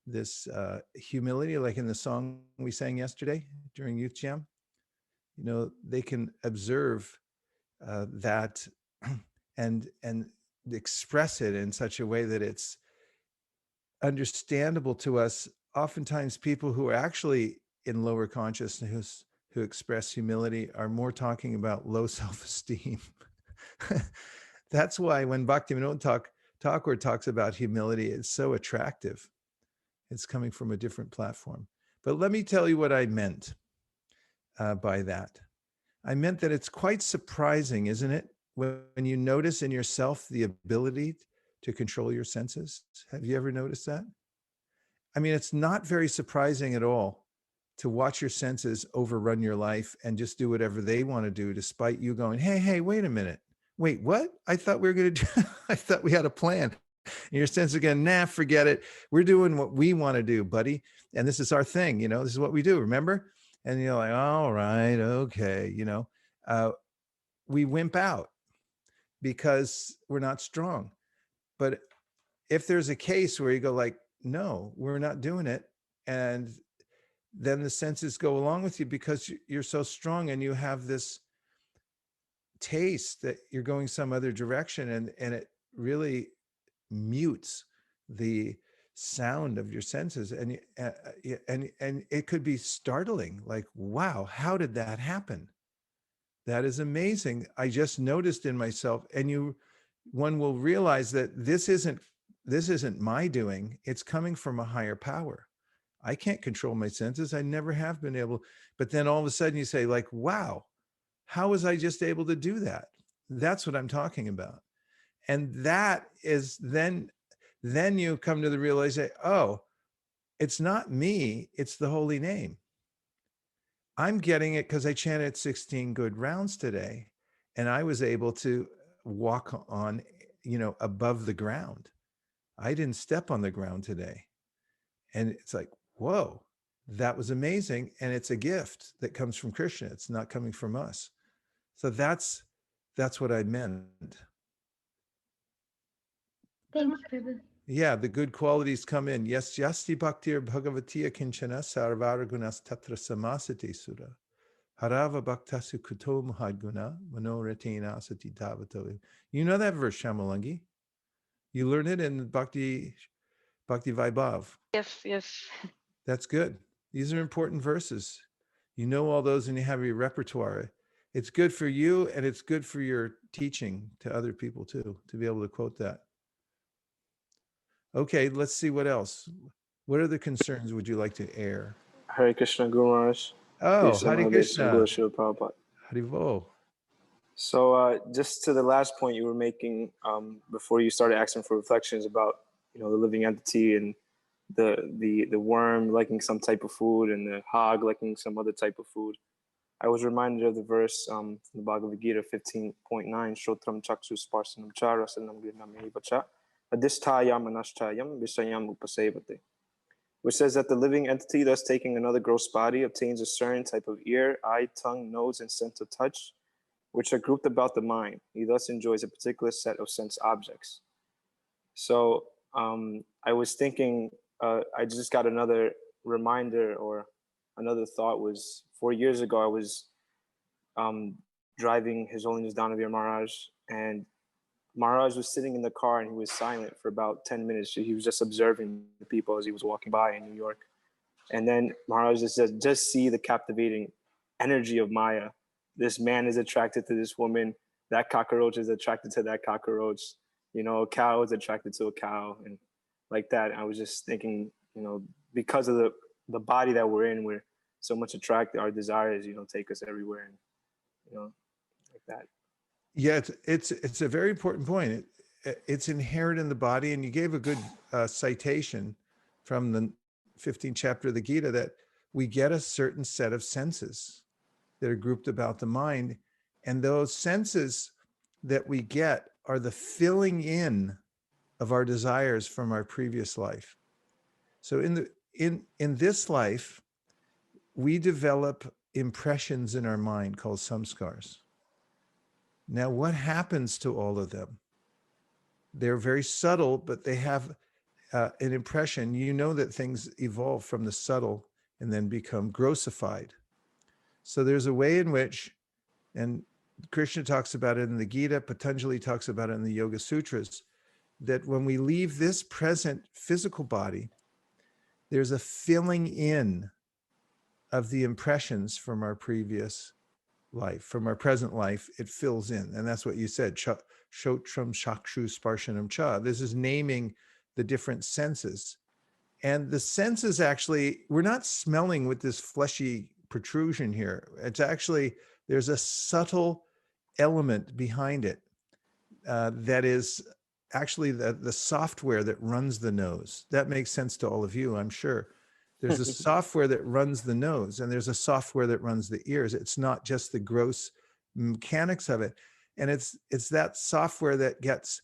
this humility, like in the song we sang yesterday during Youth Jam, they can observe that and express it in such a way that it's understandable to us. Oftentimes people who are actually in lower consciousness who express humility are more talking about low self-esteem. That's why when Bhaktivinoda Thakur talks about humility, it's so attractive. It's coming from a different platform. But let me tell you what I meant by that. I meant that it's quite surprising, isn't it, when you notice in yourself the ability to control your senses? Have you ever noticed that? I mean, it's not very surprising at all to watch your senses overrun your life and just do whatever they want to do, despite you going, hey, wait a minute. Wait, what? I thought we were going to do, I thought we had a plan. And your sense again, nah, forget it. We're doing what we want to do, buddy. And this is our thing, this is what we do, remember? And you're like, all right, okay, we wimp out because we're not strong. But if there's a case where you go like, no, we're not doing it, and then the senses go along with you because you're so strong and you have this taste that you're going some other direction, and it really mutes the sound of your senses, and it could be startling, like, wow, how did that happen? That is amazing. I just noticed in myself. And one will realize that this isn't my doing. It's coming from a higher power. I can't control my senses. I never have been able. But then all of a sudden you say, like, wow, how was I just able to do that? That's what I'm talking about. And that is then you come to the realization, oh, it's not me, it's the holy name. I'm getting it because I chanted 16 good rounds today, and I was able to walk on, above the ground. I didn't step on the ground today. And it's like, whoa, that was amazing. And it's a gift that comes from Krishna. It's not coming from us. So that's what I meant. Thank you, Prabhu. Yeah, the good qualities come in. Yes, yasti bhaktir bhagavatiya kinchana sarvara gunas tatra samasati sura. Harava bhaktasu kuto muhadguna manoretina asati davato. You know that verse, Shamalangi? You learn it in Bhakti Vaibhav. Yes. That's good. These are important verses. You know all those and you have your repertoire. It's good for you, and it's good for your teaching to other people too, to be able to quote that. Okay, let's see what else. What other concerns would you like to air? Hare Krishna Guru Maharaj. Oh, Peace and Hare love to Krishna. Guru Srila Prabhupada. Haribo. So just to the last point you were making before you started asking for reflections about the living entity and the worm liking some type of food and the hog liking some other type of food, I was reminded of the verse from the Bhagavad Gita 15.9, Shrotram Chaksu Sparsanam Cha Rasanam Grinam Vacha Adhisthayam Anasthayam Visayam Upasevate, which says that the living entity, thus taking another gross body, obtains a certain type of ear, eye, tongue, nose, and sense of touch, which are grouped about the mind. He thus enjoys a particular set of sense objects. So I was thinking, I just got another reminder, or another thought was 4 years ago, I was driving His Holiness Dhanavir Maharaj, and Maharaj was sitting in the car and he was silent for about 10 minutes. He was just observing the people as he was walking by in New York. And then Maharaj just said, just see the captivating energy of Maya. This man is attracted to this woman. That cockroach is attracted to that cockroach. A cow is attracted to a cow, and like that. I was just thinking, because of the body that we're in, we're so much attracted. Our desires, take us everywhere, and like that. Yeah, it's a very important point. It's inherent in the body, and you gave a good citation from the 15th chapter of the Gita that we get a certain set of senses that are grouped about the mind, and those senses that we get are the filling in of our desires from our previous life. So in this life, we develop impressions in our mind called samskars. Now, what happens to all of them? They're very subtle, but they have an impression. You know that things evolve from the subtle and then become grossified. So there's a way in which, and Krishna talks about it in the Gita, Patanjali talks about it in the Yoga Sutras, that when we leave this present physical body, there's a filling in of the impressions from our previous life, from our present life. It fills in. And that's what you said, Shotram Shakshu Sparshanam Cha. This is naming the different senses. And the senses actually, we're not smelling with this fleshy protrusion here. It's actually, there's a subtle element behind it that is actually the software that runs the nose. That makes sense to all of you, I'm sure. There's a software that runs the nose, and there's a software that runs the ears. It's not just the gross mechanics of it. And it's that software that gets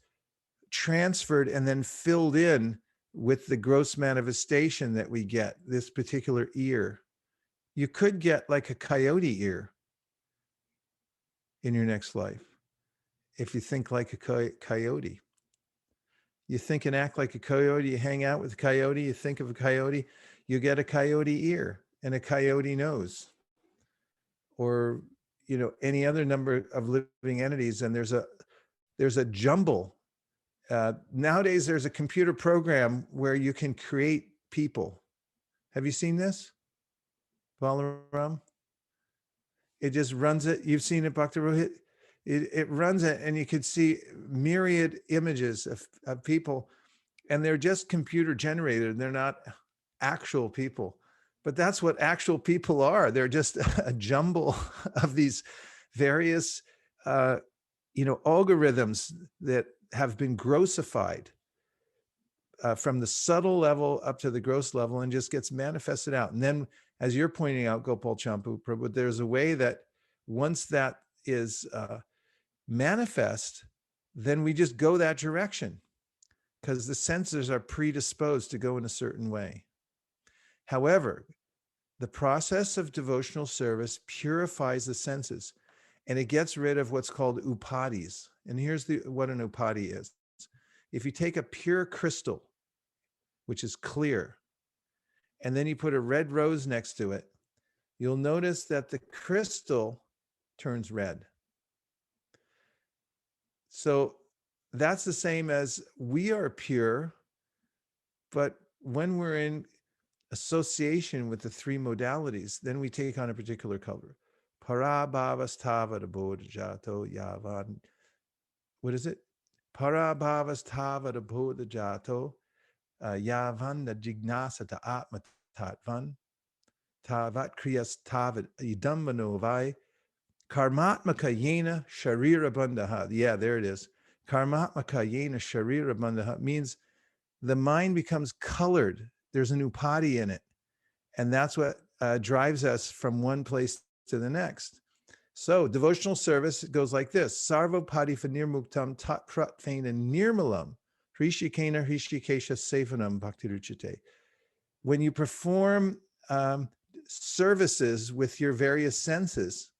transferred and then filled in with the gross manifestation that we get, this particular ear. You could get like a coyote ear in your next life if you think like a coyote. You think and act like a coyote, you hang out with a coyote, you think of a coyote, you get a coyote ear and a coyote nose, or any other number of living entities. And there's a jumble. Nowadays, there's a computer program where you can create people. Have you seen this, Balaram? It just runs it. You've seen it, Bhakti Rohit. It runs it, and you could see myriad images of people, and they're just computer generated. They're not actual people, but that's what actual people are. They're just a jumble of these various, algorithms that have been grossified from the subtle level up to the gross level, and just gets manifested out. And then, as you're pointing out, Gopal Champu Prabhu, there's a way that once that is manifest, then we just go that direction because the senses are predisposed to go in a certain way. However, the process of devotional service purifies the senses, and it gets rid of what's called upadis. And here's what an upadi is. If you take a pure crystal, which is clear, and then you put a red rose next to it, you'll notice that the crystal turns red. So that's the same as we are pure, but when we're in association with the three modalities, then we take on a particular color. Parabhavastava bodhajato yavan. What is it? Parabhavastava bodhajato Yavana jignasata atma tatvan. Tavat kriyas tavat idam manovai. Karmatmaka yena sharira bandha. Yeah, there it is. Karmatmaka yena sharira bandha means the mind becomes colored. There's an upadi in it. And that's what drives us from one place to the next. So devotional service goes like this. Sarva padifa nirmuktam tat pratvena nirmalam hrishikena hrishikesha sevanam bhaktiruchite. When you perform services with your various senses,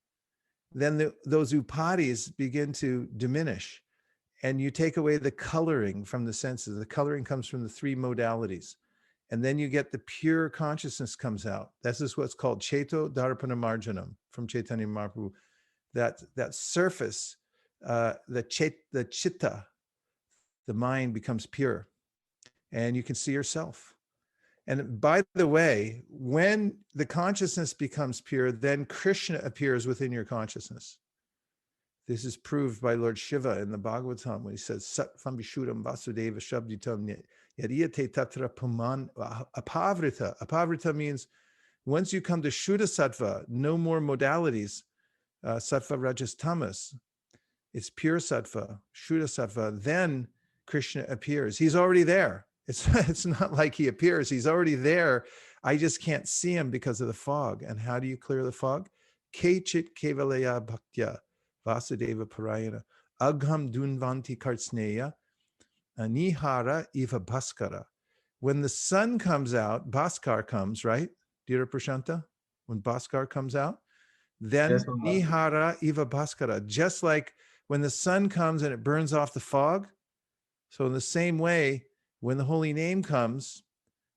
then those upadis begin to diminish, and you take away the coloring from the senses. The coloring comes from the three modalities, and then you get the pure consciousness comes out. This is what's called Cheto Darpana Marjanam from Chaitanya Mahaprabhu. That surface, the chitta, the mind becomes pure, and you can see yourself. And by the way, when the consciousness becomes pure, then Krishna appears within your consciousness. This is proved by Lord Shiva in the Bhagavatam when he says, Sattvam Vishuddham Vasudeva Shabditam Yadiyate Tatra Puman Apavrita. Apavrita means once you come to Shuddha Sattva, no more modalities, Sattva Rajas Tamas. It's pure Sattva, Shuddha Sattva. Then Krishna appears. He's already there. It's not like he appears. He's already there. I just can't see him because of the fog. And how do you clear the fog? Kechit kevalaya bhaktya vasudeva parayana agham dunvanti kartsneya anihara eva bhaskara. When the sun comes out, Bhaskar comes, right? Dira Prashanta? When Bhaskar comes out, then Yes, Lord. nihara eva bhaskara. Just like when the sun comes and it burns off the fog. So in the same way, when the holy name comes,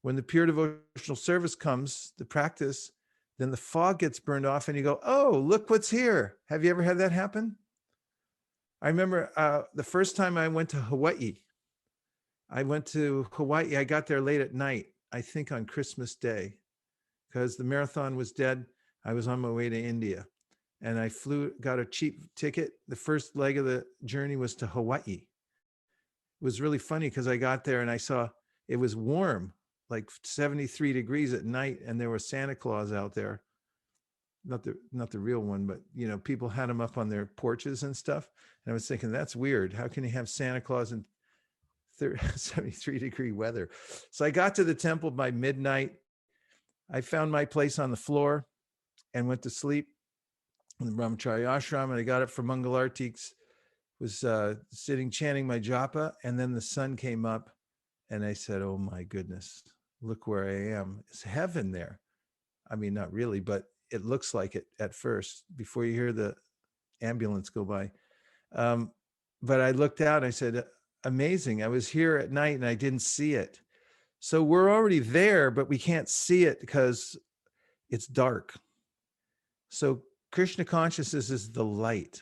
when the pure devotional service comes, the practice, then the fog gets burned off and you go, oh, look what's here. Have you ever had that happen? I remember the first time I went to Hawaii. I got there late at night, I think on Christmas Day, because the marathon was dead. I was on my way to India and I got a cheap ticket. The first leg of the journey was to Hawaii. It was really funny because I got there and I saw it was warm, like 73 degrees at night, and there was Santa Claus out there. Not the real one, but you know, people had him up on their porches and stuff. And I was thinking, that's weird. How can you have Santa Claus in 73-degree weather? So I got to the temple by midnight. I found my place on the floor and went to sleep in the Brahmacharya ashram, and I got up for Mangalarti. Was sitting chanting my japa, and then the sun came up and I said, oh my goodness, look where I am. It's heaven there. I mean, not really, but it looks like it at first before you hear the ambulance go by. But I looked out, I said, amazing. I was here at night and I didn't see it. So we're already there, but we can't see it because it's dark. So Krishna consciousness is the light.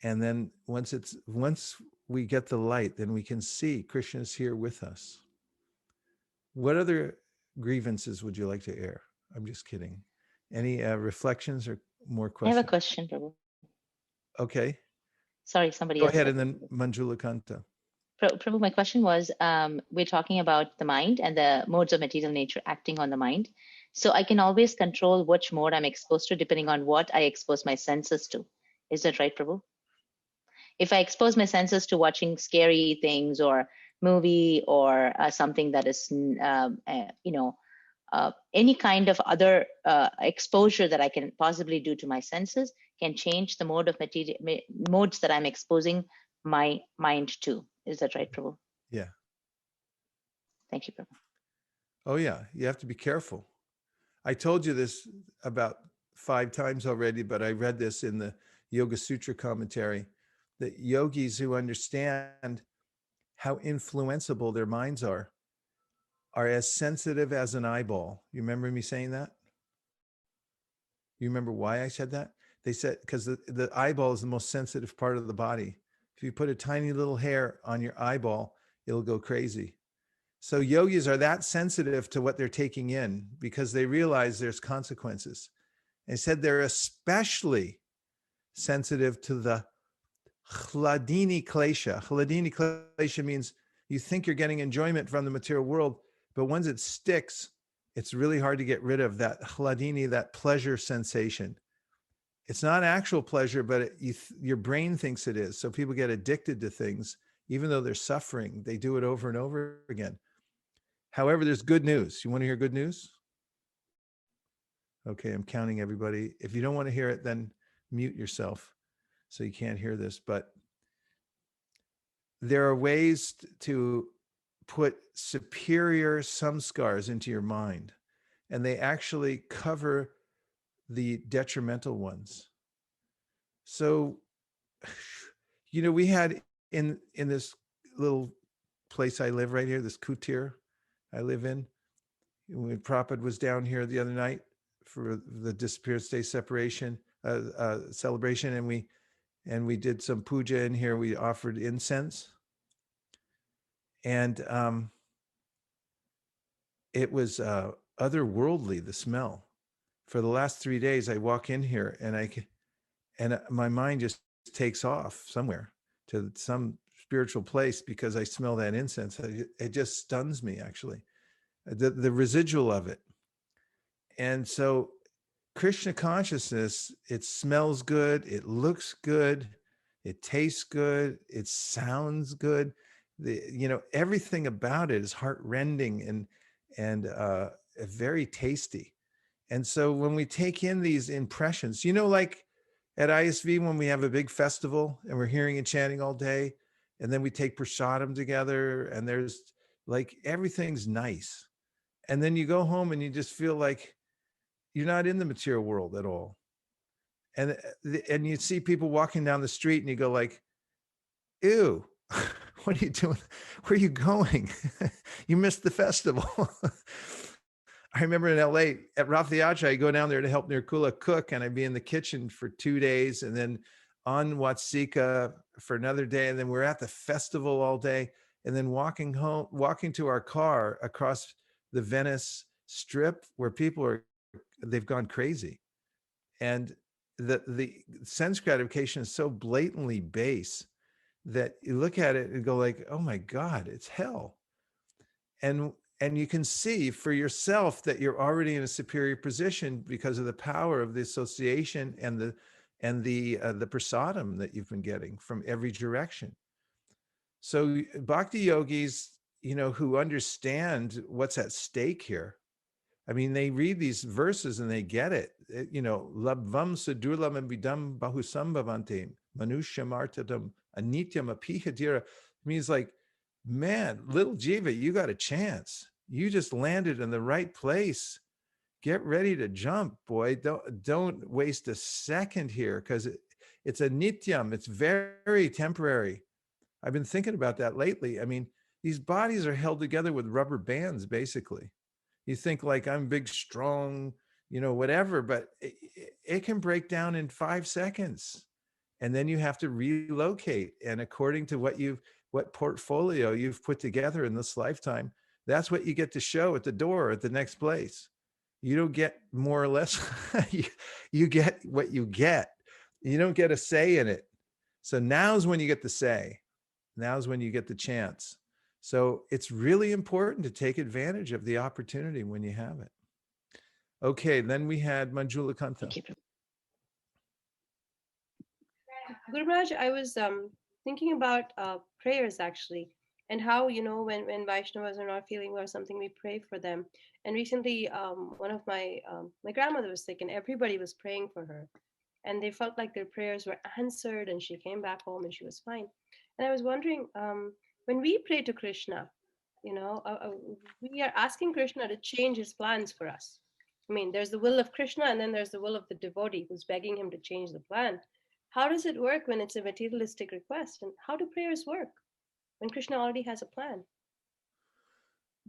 And then once we get the light, then we can see Krishna is here with us. What other grievances would you like to air? I'm just kidding. Any reflections or more questions? I have a question, Prabhu. Okay. Sorry, somebody Go else. ahead, and then Manjula Kanta. Prabhu, my question was, we're talking about the mind and the modes of material nature acting on the mind. So I can always control which mode I'm exposed to depending on what I expose my senses to. Is that right, Prabhu? If I expose my senses to watching scary things or movie or something that is, any kind of other exposure that I can possibly do to my senses can change the mode of modes that I'm exposing my mind to. Is that right, Prabhu? Yeah. Thank you, Prabhu. Oh yeah, you have to be careful. I told you this about 5 times already, but I read this in the Yoga Sutra commentary, that yogis who understand how influenceable their minds are as sensitive as an eyeball. You remember me saying that? You remember why I said that? They said, because the eyeball is the most sensitive part of the body. If you put a tiny little hair on your eyeball, it'll go crazy. So yogis are that sensitive to what they're taking in because they realize there's consequences. They said they're especially sensitive to the Chladini klesha. Chladini klesha means You think you're getting enjoyment from the material world, but once it sticks, it's really hard to get rid of that hladini, that pleasure sensation. It's not actual pleasure, but your brain thinks it is. So people get addicted to things, even though they're suffering. They do it over and over again. However, there's good news. You want to hear good news? Okay, I'm counting everybody. If you don't want to hear it, then mute yourself so you can't hear this. But there are ways to put superior samskars into your mind, and they actually cover the detrimental ones. So, we had in this little place I live right here, this kutir I live in, when Prabhupada was down here the other night for the Disappearance Day celebration, and we did some puja in here. We offered incense, and it was otherworldly, the smell. For the last 3 days, I walk in here and my mind just takes off somewhere to some spiritual place because I smell that incense. It just stuns me, actually, the residual of it. And so Krishna consciousness, it smells good, it looks good, it tastes good, it sounds good. Everything about it is heart-rending and very tasty. And so when we take in these impressions, like at ISV, when we have a big festival and we're hearing and chanting all day, and then we take prasadam together, and there's like everything's nice. And then you go home and you just feel like you're not in the material world at all. And you see people walking down the street and you go like, ew, what are you doing? Where are you going? You missed the festival. I remember in LA at Rath Yatra, I go down there to help Nirkula cook, and I'd be in the kitchen for 2 days, and then on Vaisesika for another day. And then we're at the festival all day, and then walking to our car across the Venice Strip where people they've gone crazy. And the sense gratification is so blatantly base that you look at it and go like, oh my God, it's hell. And you can see for yourself that you're already in a superior position because of the power of the association and the prasadam that you've been getting from every direction. So bhakti yogis, who understand what's at stake here, I mean, they read these verses and they get it. Labvam sadurlam abhidam bahusambhavantim manushya martadam anityam apihadira. Means like, man, little jiva, you got a chance. You just landed in the right place. Get ready to jump, boy. Don't waste a second here, because it's a nityam. It's very temporary. I've been thinking about that lately. I mean, these bodies are held together with rubber bands, basically. You think like I'm big, strong, whatever, but it can break down in 5 seconds. And then you have to relocate. And according to what portfolio you've put together in this lifetime, that's what you get to show at the door at the next place. You don't get more or less, you get what you get. You don't get a say in it. So now's when you get the say. Now's when you get the chance. So it's really important to take advantage of the opportunity when you have it. Okay, then we had Manjula Kanta. Thank you. Guru Maharaj, I was thinking about prayers actually, and how, when Vaishnavas are not feeling well or something, we pray for them. And recently, one of my grandmother was sick, and everybody was praying for her, and they felt like their prayers were answered, and she came back home and she was fine. And I was wondering, when we pray to Krishna, we are asking Krishna to change his plans for us. I mean, there's the will of Krishna, and then there's the will of the devotee who's begging him to change the plan. How does it work when it's a materialistic request? And how do prayers work when Krishna already has a plan?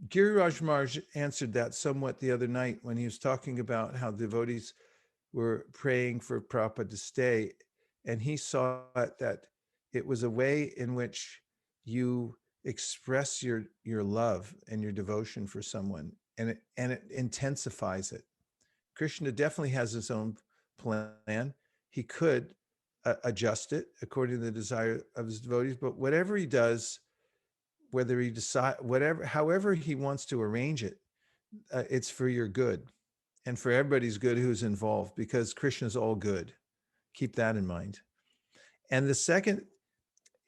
Giriraj Maharaj answered that somewhat the other night when he was talking about how devotees were praying for Prabhupada to stay. And he saw that it was a way in which you express your love and your devotion for someone, and it intensifies it. Krishna definitely has his own plan. He could adjust it according to the desire of his devotees, but whatever he does, whether he decide whatever, however he wants to arrange it, it's for your good and for everybody's good who's involved, because Krishna's all good. Keep that in mind. And the second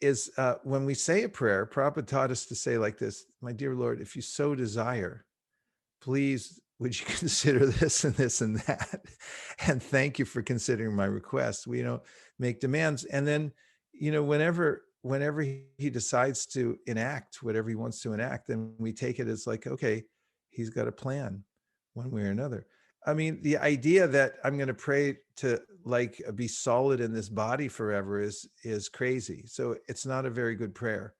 is when we say a prayer, Prabhupada taught us to say like this: my dear Lord, if you so desire, please would you consider this and this and that? And thank you for considering my request. We don't make demands. And then, whenever he decides to enact whatever he wants to enact, then we take it as like, okay, he's got a plan one way or another. I mean, the idea that I'm going to pray to like be solid in this body forever is crazy. So it's not a very good prayer.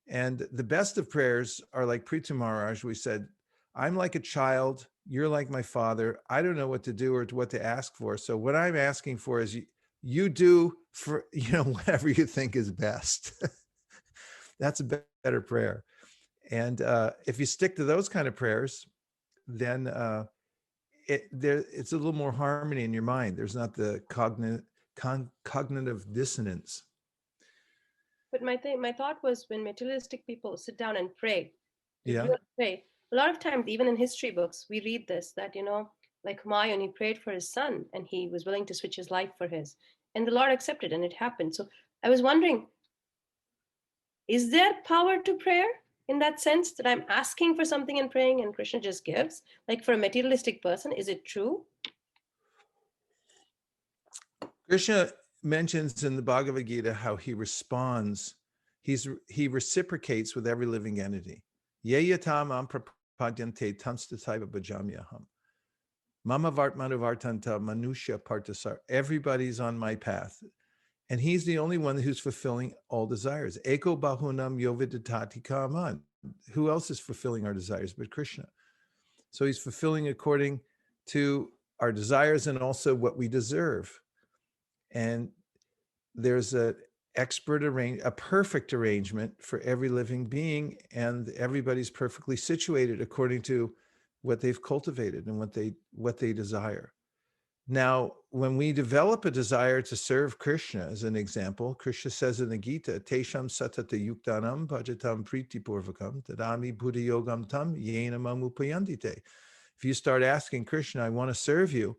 And the best of prayers are like Prithu Maharaj. We said, I'm like a child. You're like my father. I don't know what to do or what to ask for. So what I'm asking for is you do for, whatever you think is best. That's a better prayer. And if you stick to those kind of prayers, then it's a little more harmony in your mind. There's not the cognitive dissonance. But my thought was, when materialistic people sit down and pray, Yeah. pray, a lot of times, even in history books, we read this, that, like Humayun, he prayed for his son and he was willing to switch his life for his. And the Lord accepted and it happened. So I was wondering, is there power to prayer in that sense, that I'm asking for something and praying and Krishna just gives? Like for a materialistic person, is it true? Krishna mentions in the Bhagavad Gita how he responds. He reciprocates with every living entity. Yeyatam prapadyante tamstataiva bhajamyaham. Mama vartmanu vartanta manusya partasar. Everybody's on my path. And he's the only one who's fulfilling all desires. Eko bahunam yoviditati kaman. Who else is fulfilling our desires but Krishna? So he's fulfilling according to our desires and also what we deserve. And there's a perfect arrangement for every living being, and everybody's perfectly situated according to what they've cultivated and what they desire. Now, when we develop a desire to serve Krishna, as an example, Krishna says in the Gita, Tesham satata yuktanam bhajatam priti purvakam tadami buddha yogam tam yena mamupayandite. If you start asking Krishna, I want to serve you,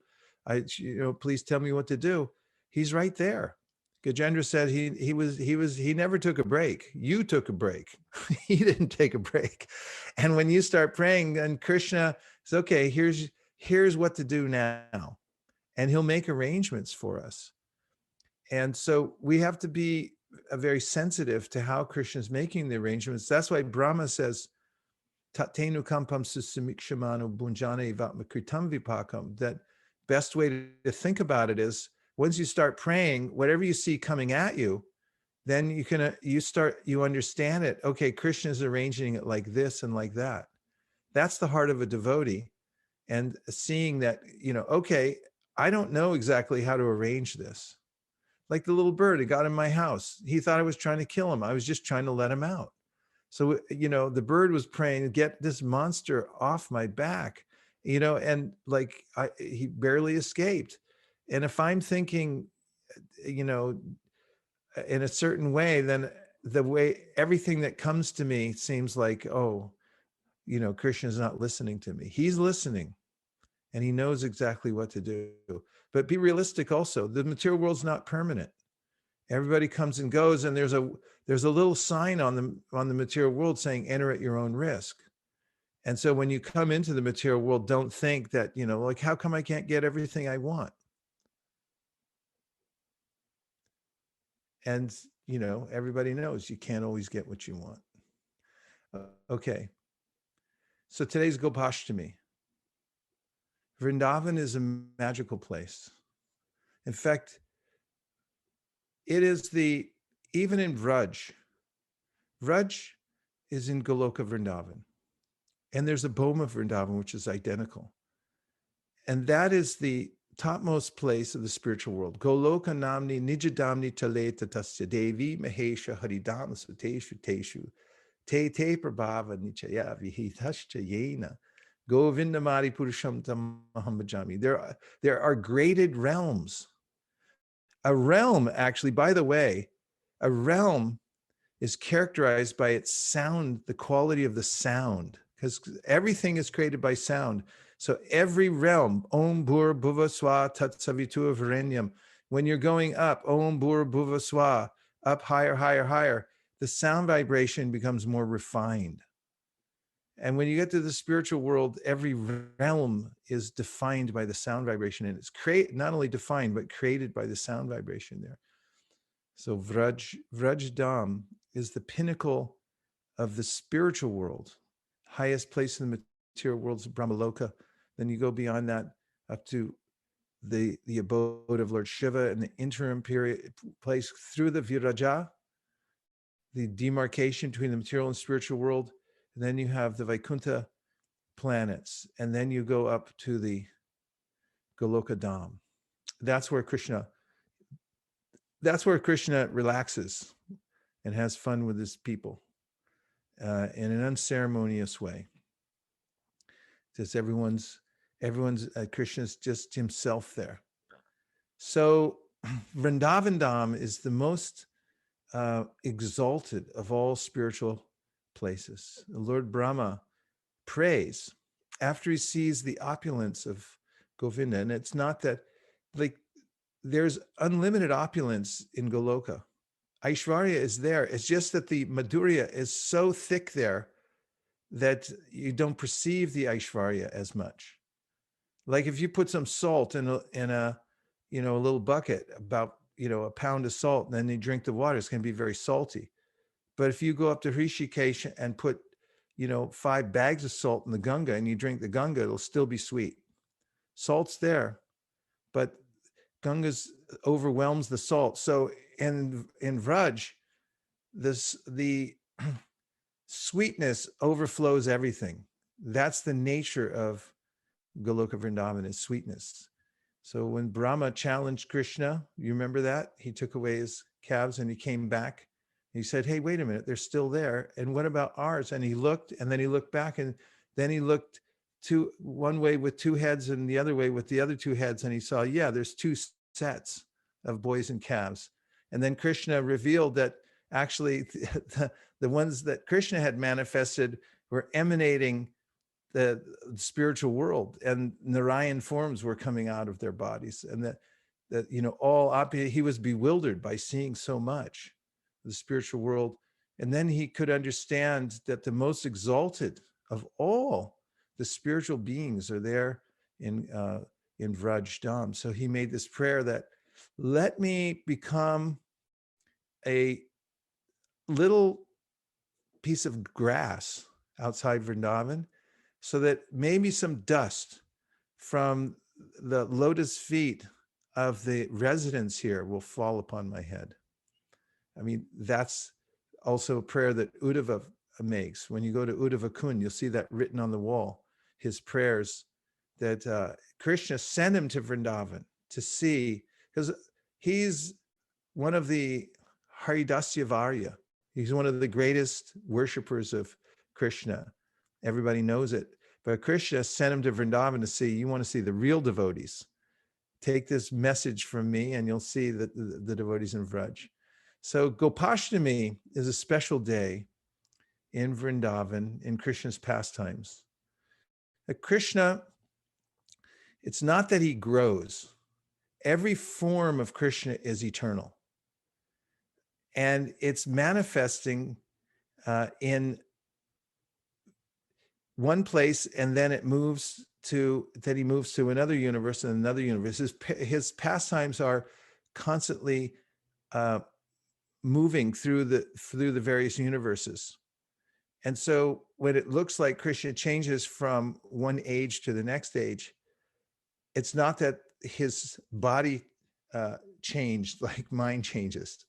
please tell me what to do, he's right there. Gajendra said he never took a break. You took a break. He didn't take a break. And when you start praying, then Krishna says, okay, here's what to do now. And he'll make arrangements for us. And so we have to be very sensitive to how Krishna's making the arrangements. That's why Brahma says, Tatenu kampam susamikshamanu bunjane vatmakritam vipakam. That best way to think about it is, once you start praying, whatever you see coming at you, then you understand it. Okay, Krishna is arranging it like this and like that. That's the heart of a devotee. And seeing that, okay, I don't know exactly how to arrange this. Like the little bird that got in my house. He thought I was trying to kill him. I was just trying to let him out. So, the bird was praying, get this monster off my back, and like he barely escaped. And if I'm thinking, in a certain way, then the way everything that comes to me seems like, oh, Krishna's not listening to me. He's listening and he knows exactly what to do. But be realistic also. The material world's not permanent. Everybody comes and goes, and there's a little sign on the material world saying, enter at your own risk. And so when you come into the material world, don't think that, like, how come I can't get everything I want? And, everybody knows you can't always get what you want. Okay. So today's Gopastami. Vrindavan is a magical place. In fact, it is even in Vraj is in Goloka Vrindavan. And there's a Boma Vrindavan, which is identical. And that is the topmost place of the spiritual world. Goloka namni nijadamni taleta tasya devi mahesha haridama suteshu teshu te prabhava nichaya vihitascha yena govindamari purusham tamaham bhajami. There are graded realms. A realm, actually, by the way, a realm is characterized by its sound, the quality of the sound, because everything is created by sound. So every realm, Om Bhur Bhuva Swa Tat Savitur Varenyam, when you're going up, Om Bhur Bhuva Swa, up higher, higher, higher, the sound vibration becomes more refined. And when you get to the spiritual world, every realm is defined by the sound vibration, and it's not only defined, but created by the sound vibration there. So Vraj Dham is the pinnacle of the spiritual world. Highest place in the material world is Brahmaloka. Then you go beyond that up to the abode of Lord Shiva and the interim period place through the Viraja, the demarcation between the material and spiritual world. And then you have the Vaikuntha planets. And then you go up to the Goloka Dham. That's where Krishna relaxes and has fun with his people in an unceremonious way. Just everyone's Krishna's just himself there. So Vrindavan Dham is the most exalted of all spiritual places. Lord Brahma prays after he sees the opulence of Govinda, and it's not that like there's unlimited opulence in Goloka. Aishwarya is there. It's just that the Madhurya is so thick there that you don't perceive the Aishwarya as much. Like if you put some salt in a little bucket, about a pound of salt, and then you drink the water, it's going to be very salty. But if you go up to Hrishikesh and put 5 bags of salt in the Ganga and you drink the Ganga, it'll still be sweet. Salt's there, but Ganga's overwhelms the salt. So in Vraj, the sweetness overflows everything. That's the nature of Goloka Vrindavan, is sweetness. So when Brahma challenged Krishna, you remember that? He took away his calves and he came back. He said, hey, wait a minute, they're still there. And what about ours? And he looked, and then he looked back, and then he looked one way with 2 heads and the other way with the other 2 heads. And he saw, yeah, there's 2 sets of boys and calves. And then Krishna revealed that actually the ones that Krishna had manifested were emanating the spiritual world, and Narayan forms were coming out of their bodies. And that he was bewildered by seeing so much of the spiritual world. And then he could understand that the most exalted of all the spiritual beings are there in Vraj Dham. So he made this prayer that, let me become a little piece of grass outside Vrindavan, so that maybe some dust from the lotus feet of the residents here will fall upon my head. I mean, that's also a prayer that Uddhava makes. When you go to Uddhava Kund, you'll see that written on the wall, his prayers that Krishna sent him to Vrindavan to see, because he's one of the Haridasya Varya. He's one of the greatest worshipers of Krishna. Everybody knows it. But Krishna sent him to Vrindavan to see, you want to see the real devotees. Take this message from me and you'll see the devotees in Vraj. So Gopastami is a special day in Vrindavan in Krishna's pastimes. Krishna, it's not that he grows. Every form of Krishna is eternal. And it's manifesting in one place, and then he moves to another universe and another universe. His pastimes are constantly moving through the various universes. And so when it looks like Krishna changes from one age to the next age, it's not that his body changed like mine changes.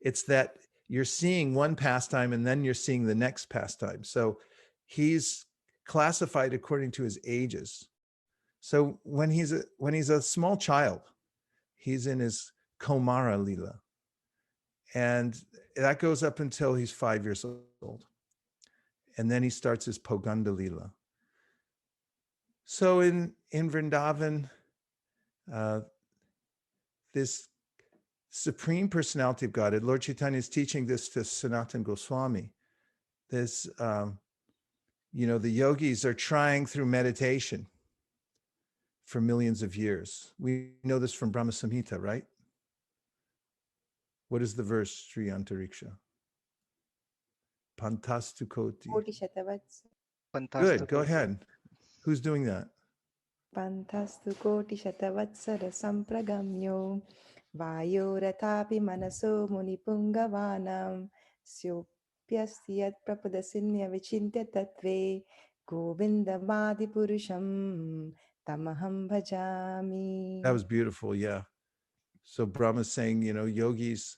It's that you're seeing one pastime and then you're seeing the next pastime. So he's classified according to his ages. So when he's a small child, he's in his Komara Lila. And that goes up until he's 5 years old. And then he starts his Poganda Lila. So in Vrindavan, this Supreme Personality of Godhead. Lord Chaitanya is teaching this to Sanatana Goswami. This, the yogis are trying through meditation for millions of years. We know this from Brahma Samhita, right? What is the verse, Sri Antariksha? Pantastu koti. Good, go ahead. Who's doing that? Pantastu koti shatavatsara sampragamyo vayoratapi manaso munipungavanam syopyasti yat prapadasinya vichintya tatve govindamadi purusham tamaham bhajami. That was beautiful, yeah. So Brahma's saying, yogis,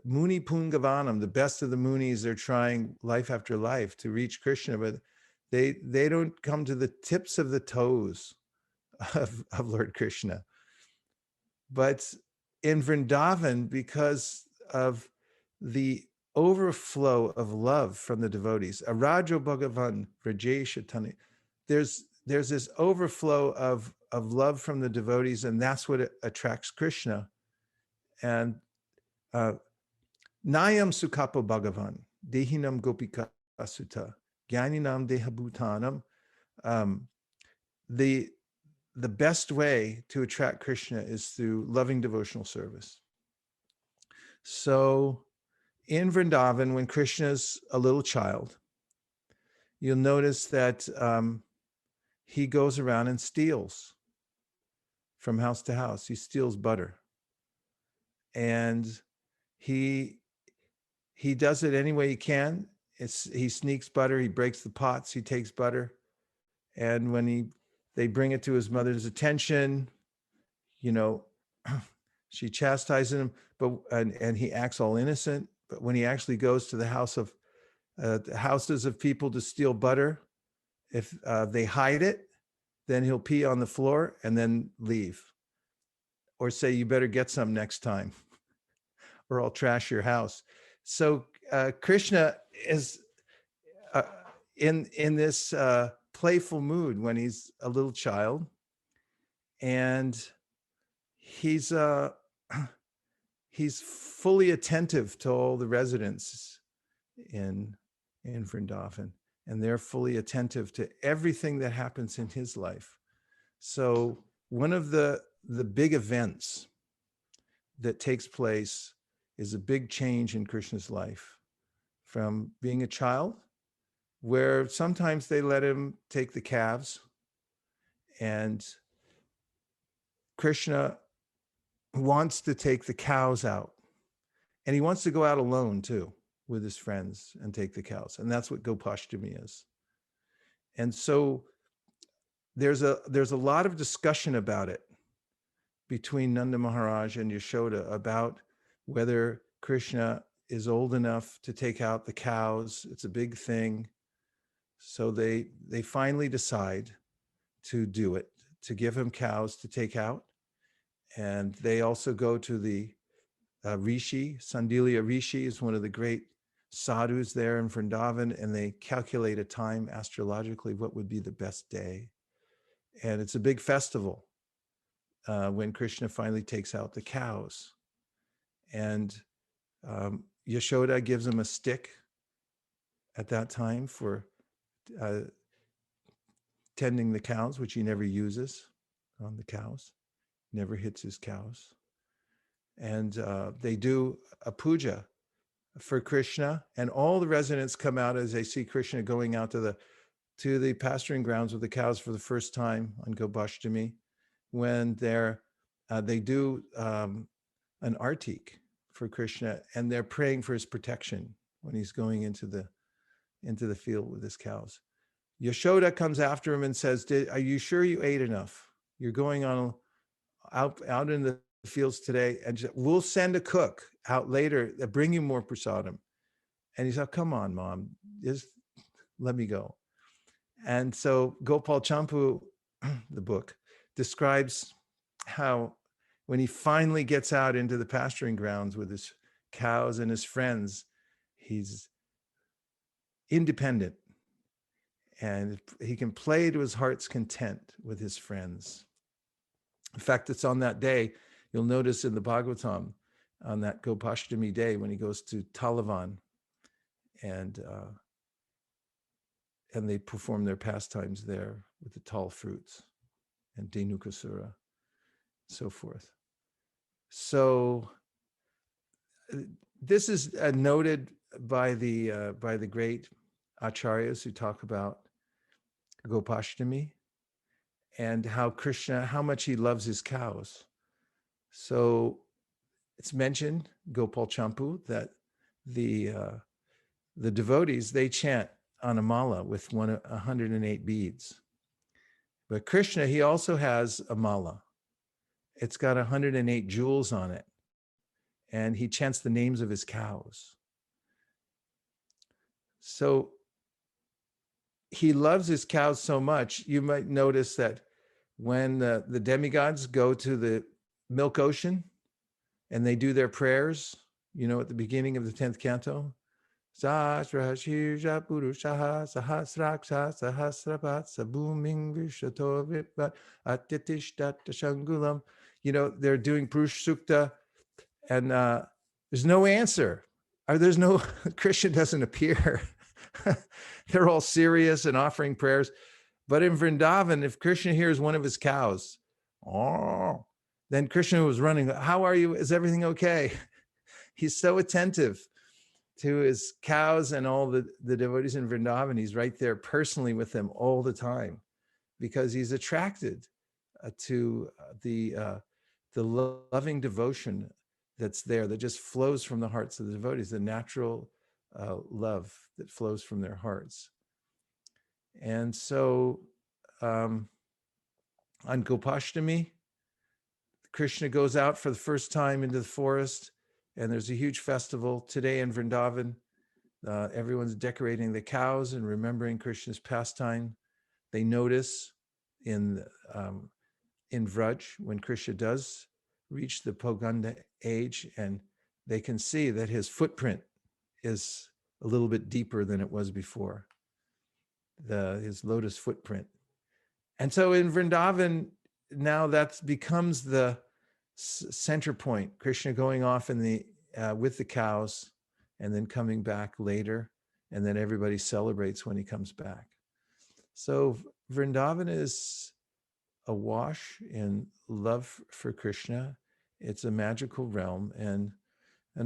Muni Pungavanam, the best of the munis, are trying life after life to reach Krishna, but they don't come to the tips of the toes of Lord Krishna. But in Vrindavan, because of the overflow of love from the devotees, Arajo Bhagavan Vrajeshatani, there's this overflow of love from the devotees, and that's what attracts Krishna. And Nayam Sukapo Bhagavan, Dehinam Gopika Sutta, Gyaninam Dehabhutanam. The best way to attract Krishna is through loving devotional service. So in Vrindavan, when Krishna's a little child, you'll notice that he goes around and steals from house to house. He steals butter. And he does it any way he can. He sneaks butter, he breaks the pots, he takes butter. And when they bring it to his mother's attention, she chastises him, and he acts all innocent. But when he actually goes to the houses of people to steal butter, if they hide it, then he'll pee on the floor and then leave. Or say, you better get some next time, or I'll trash your house. So Krishna is in this playful mood when he's a little child, and he's fully attentive to all the residents in Vrindavan, and they're fully attentive to everything that happens in his life. So one of the big events that takes place is a big change in Krishna's life, from being a child, where sometimes they let him take the calves, and Krishna wants to take the cows out, and he wants to go out alone too with his friends and take the cows, and that's what Gopastami is. And so there's a lot of discussion about it between Nanda Maharaj and Yashoda about whether Krishna is old enough to take out the cows. It's a big thing. So they finally decide to do it, to give him cows to take out. And they also go to the Rishi. Sandilya Rishi is one of the great sadhus there in Vrindavan, and they calculate a time astrologically what would be the best day. And it's a big festival when Krishna finally takes out the cows. And Yashoda gives him a stick at that time for tending the cows, which he never uses on the cows, never hits his cows. And they do a puja for Krishna, and all the residents come out as they see Krishna going out to the pasturing grounds with the cows for the first time on Gopastami, when they do an artik for Krishna, and they're praying for his protection when he's going into the field with his cows. Yashoda comes after him and says, "Are you sure you ate enough? You're going out in the fields today, and we'll send a cook out later that bring you more prasadam." And he's like, "Come on, Mom, just let me go." And so Gopal Champu, the book, describes how when he finally gets out into the pasturing grounds with his cows and his friends, he's independent, and he can play to his heart's content with his friends. In fact, it's on that day, you'll notice in the Bhagavatam, on that Gopastami day when he goes to Talavan, and they perform their pastimes there with the tall fruits and Dhenukasura, so forth. So this is noted by the great acharyas who talk about Gopastami and how Krishna, how much he loves his cows. So it's mentioned, Gopal Champu, that the devotees, they chant on a mala with 108 beads. But Krishna, he also has a mala. It's got 108 jewels on it. And he chants the names of his cows. So he loves his cows so much, you might notice that when the demigods go to the milk ocean and they do their prayers, you know, at the beginning of the 10th canto, Sahasra Shirja Purushaha Sahasraksha Sahasrapat Sabuming Vishato Vipat Atitishtat Shangulam. You know, they're doing Purush Sukta, and there's no answer. Or there's no, Krishna doesn't appear. They're all serious and offering prayers. But in Vrindavan, if Krishna hears one of his cows, oh, then Krishna was running. How are you? Is everything okay? He's so attentive to his cows and all the devotees in Vrindavan. He's right there personally with them all the time because he's attracted to the loving devotion that's there, that just flows from the hearts of the devotees, the natural love that flows from their hearts. And so on Gopastami, Krishna goes out for the first time into the forest, and there's a huge festival today in Vrindavan. Everyone's decorating the cows and remembering Krishna's pastime. They notice in Vraj, when Krishna does reach the Poganda age, and they can see that his footprint is a little bit deeper than it was before, his lotus footprint. And so in Vrindavan, now that becomes the center point, Krishna going off in the with the cows and then coming back later, and then everybody celebrates when he comes back. So Vrindavan is awash in love for Krishna. It's a magical realm, and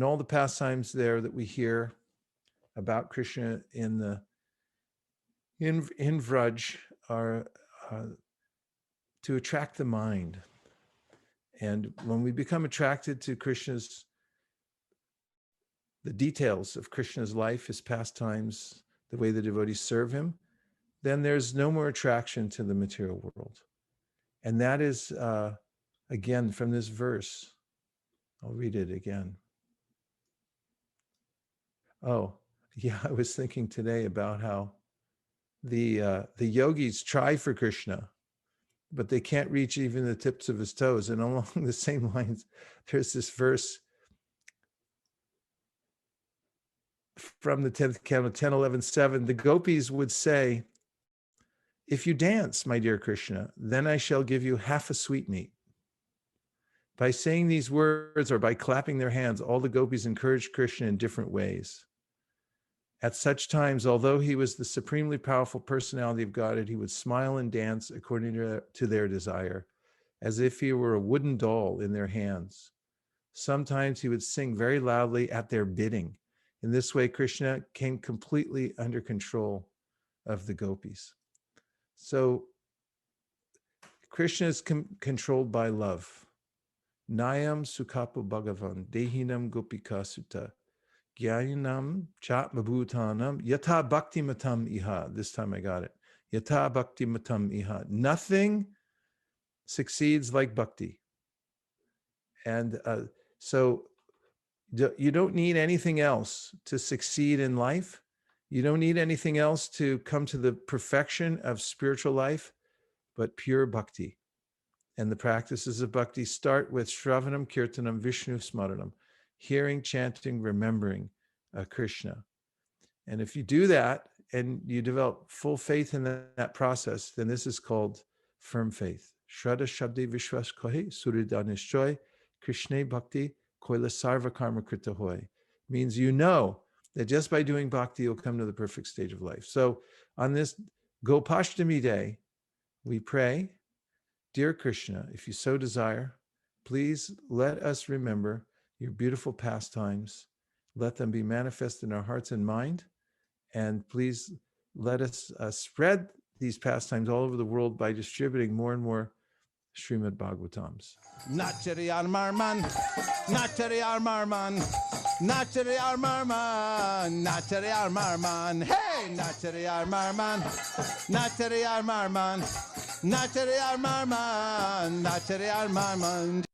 all the pastimes there that we hear about Krishna in Vraj are to attract the mind. And when we become attracted to the details of Krishna's life, his pastimes, the way the devotees serve him, then there's no more attraction to the material world. And that is, again, from this verse. I'll read it again. Oh, yeah, I was thinking today about how the yogis try for Krishna, but they can't reach even the tips of his toes. And along the same lines, there's this verse from the 10th canto, 10:11:7. The gopis would say, "If you dance, my dear Krishna, then I shall give you half a sweetmeat." By saying these words or by clapping their hands, all the gopis encouraged Krishna in different ways. At such times, although he was the supremely powerful personality of Godhead, he would smile and dance according to their desire, as if he were a wooden doll in their hands. Sometimes he would sing very loudly at their bidding. In this way, Krishna came completely under control of the gopis. So Krishna is controlled by love. Nayam Sukhapo Bhagavan, Dehinam Gopika Sutta, Gyanam Chat Mabhutanam, Yata Bhakti Matam Iha. This time I got it. Yata Bhakti Matam Iha. Nothing succeeds like bhakti. And so you don't need anything else to succeed in life. You don't need anything else to come to the perfection of spiritual life, but pure bhakti. And the practices of bhakti start with Shravanam, Kirtanam, Vishnu Smaranam, hearing, chanting, remembering Krishna. And if you do that and you develop full faith in that process, then this is called firm faith. Shraddha Shabdi Vishwas Kohi, Surida Nishchoy, Krishna Bhakti koila sarva karma krita hoy, means you know that just by doing bhakti, you'll come to the perfect stage of life. So on this Gopastami day, we pray, dear Krishna, if you so desire, please let us remember your beautiful pastimes. Let them be manifest in our hearts and mind. And please let us spread these pastimes all over the world by distributing more and more Srimad Bhagavatams. Nachari Armarman, Nachari Armarman, Nachari Armarman, Nachari Armarman, hey, Nachari Armarman, Nachari Armarman, Nachari Armarman, Nachari Armarman.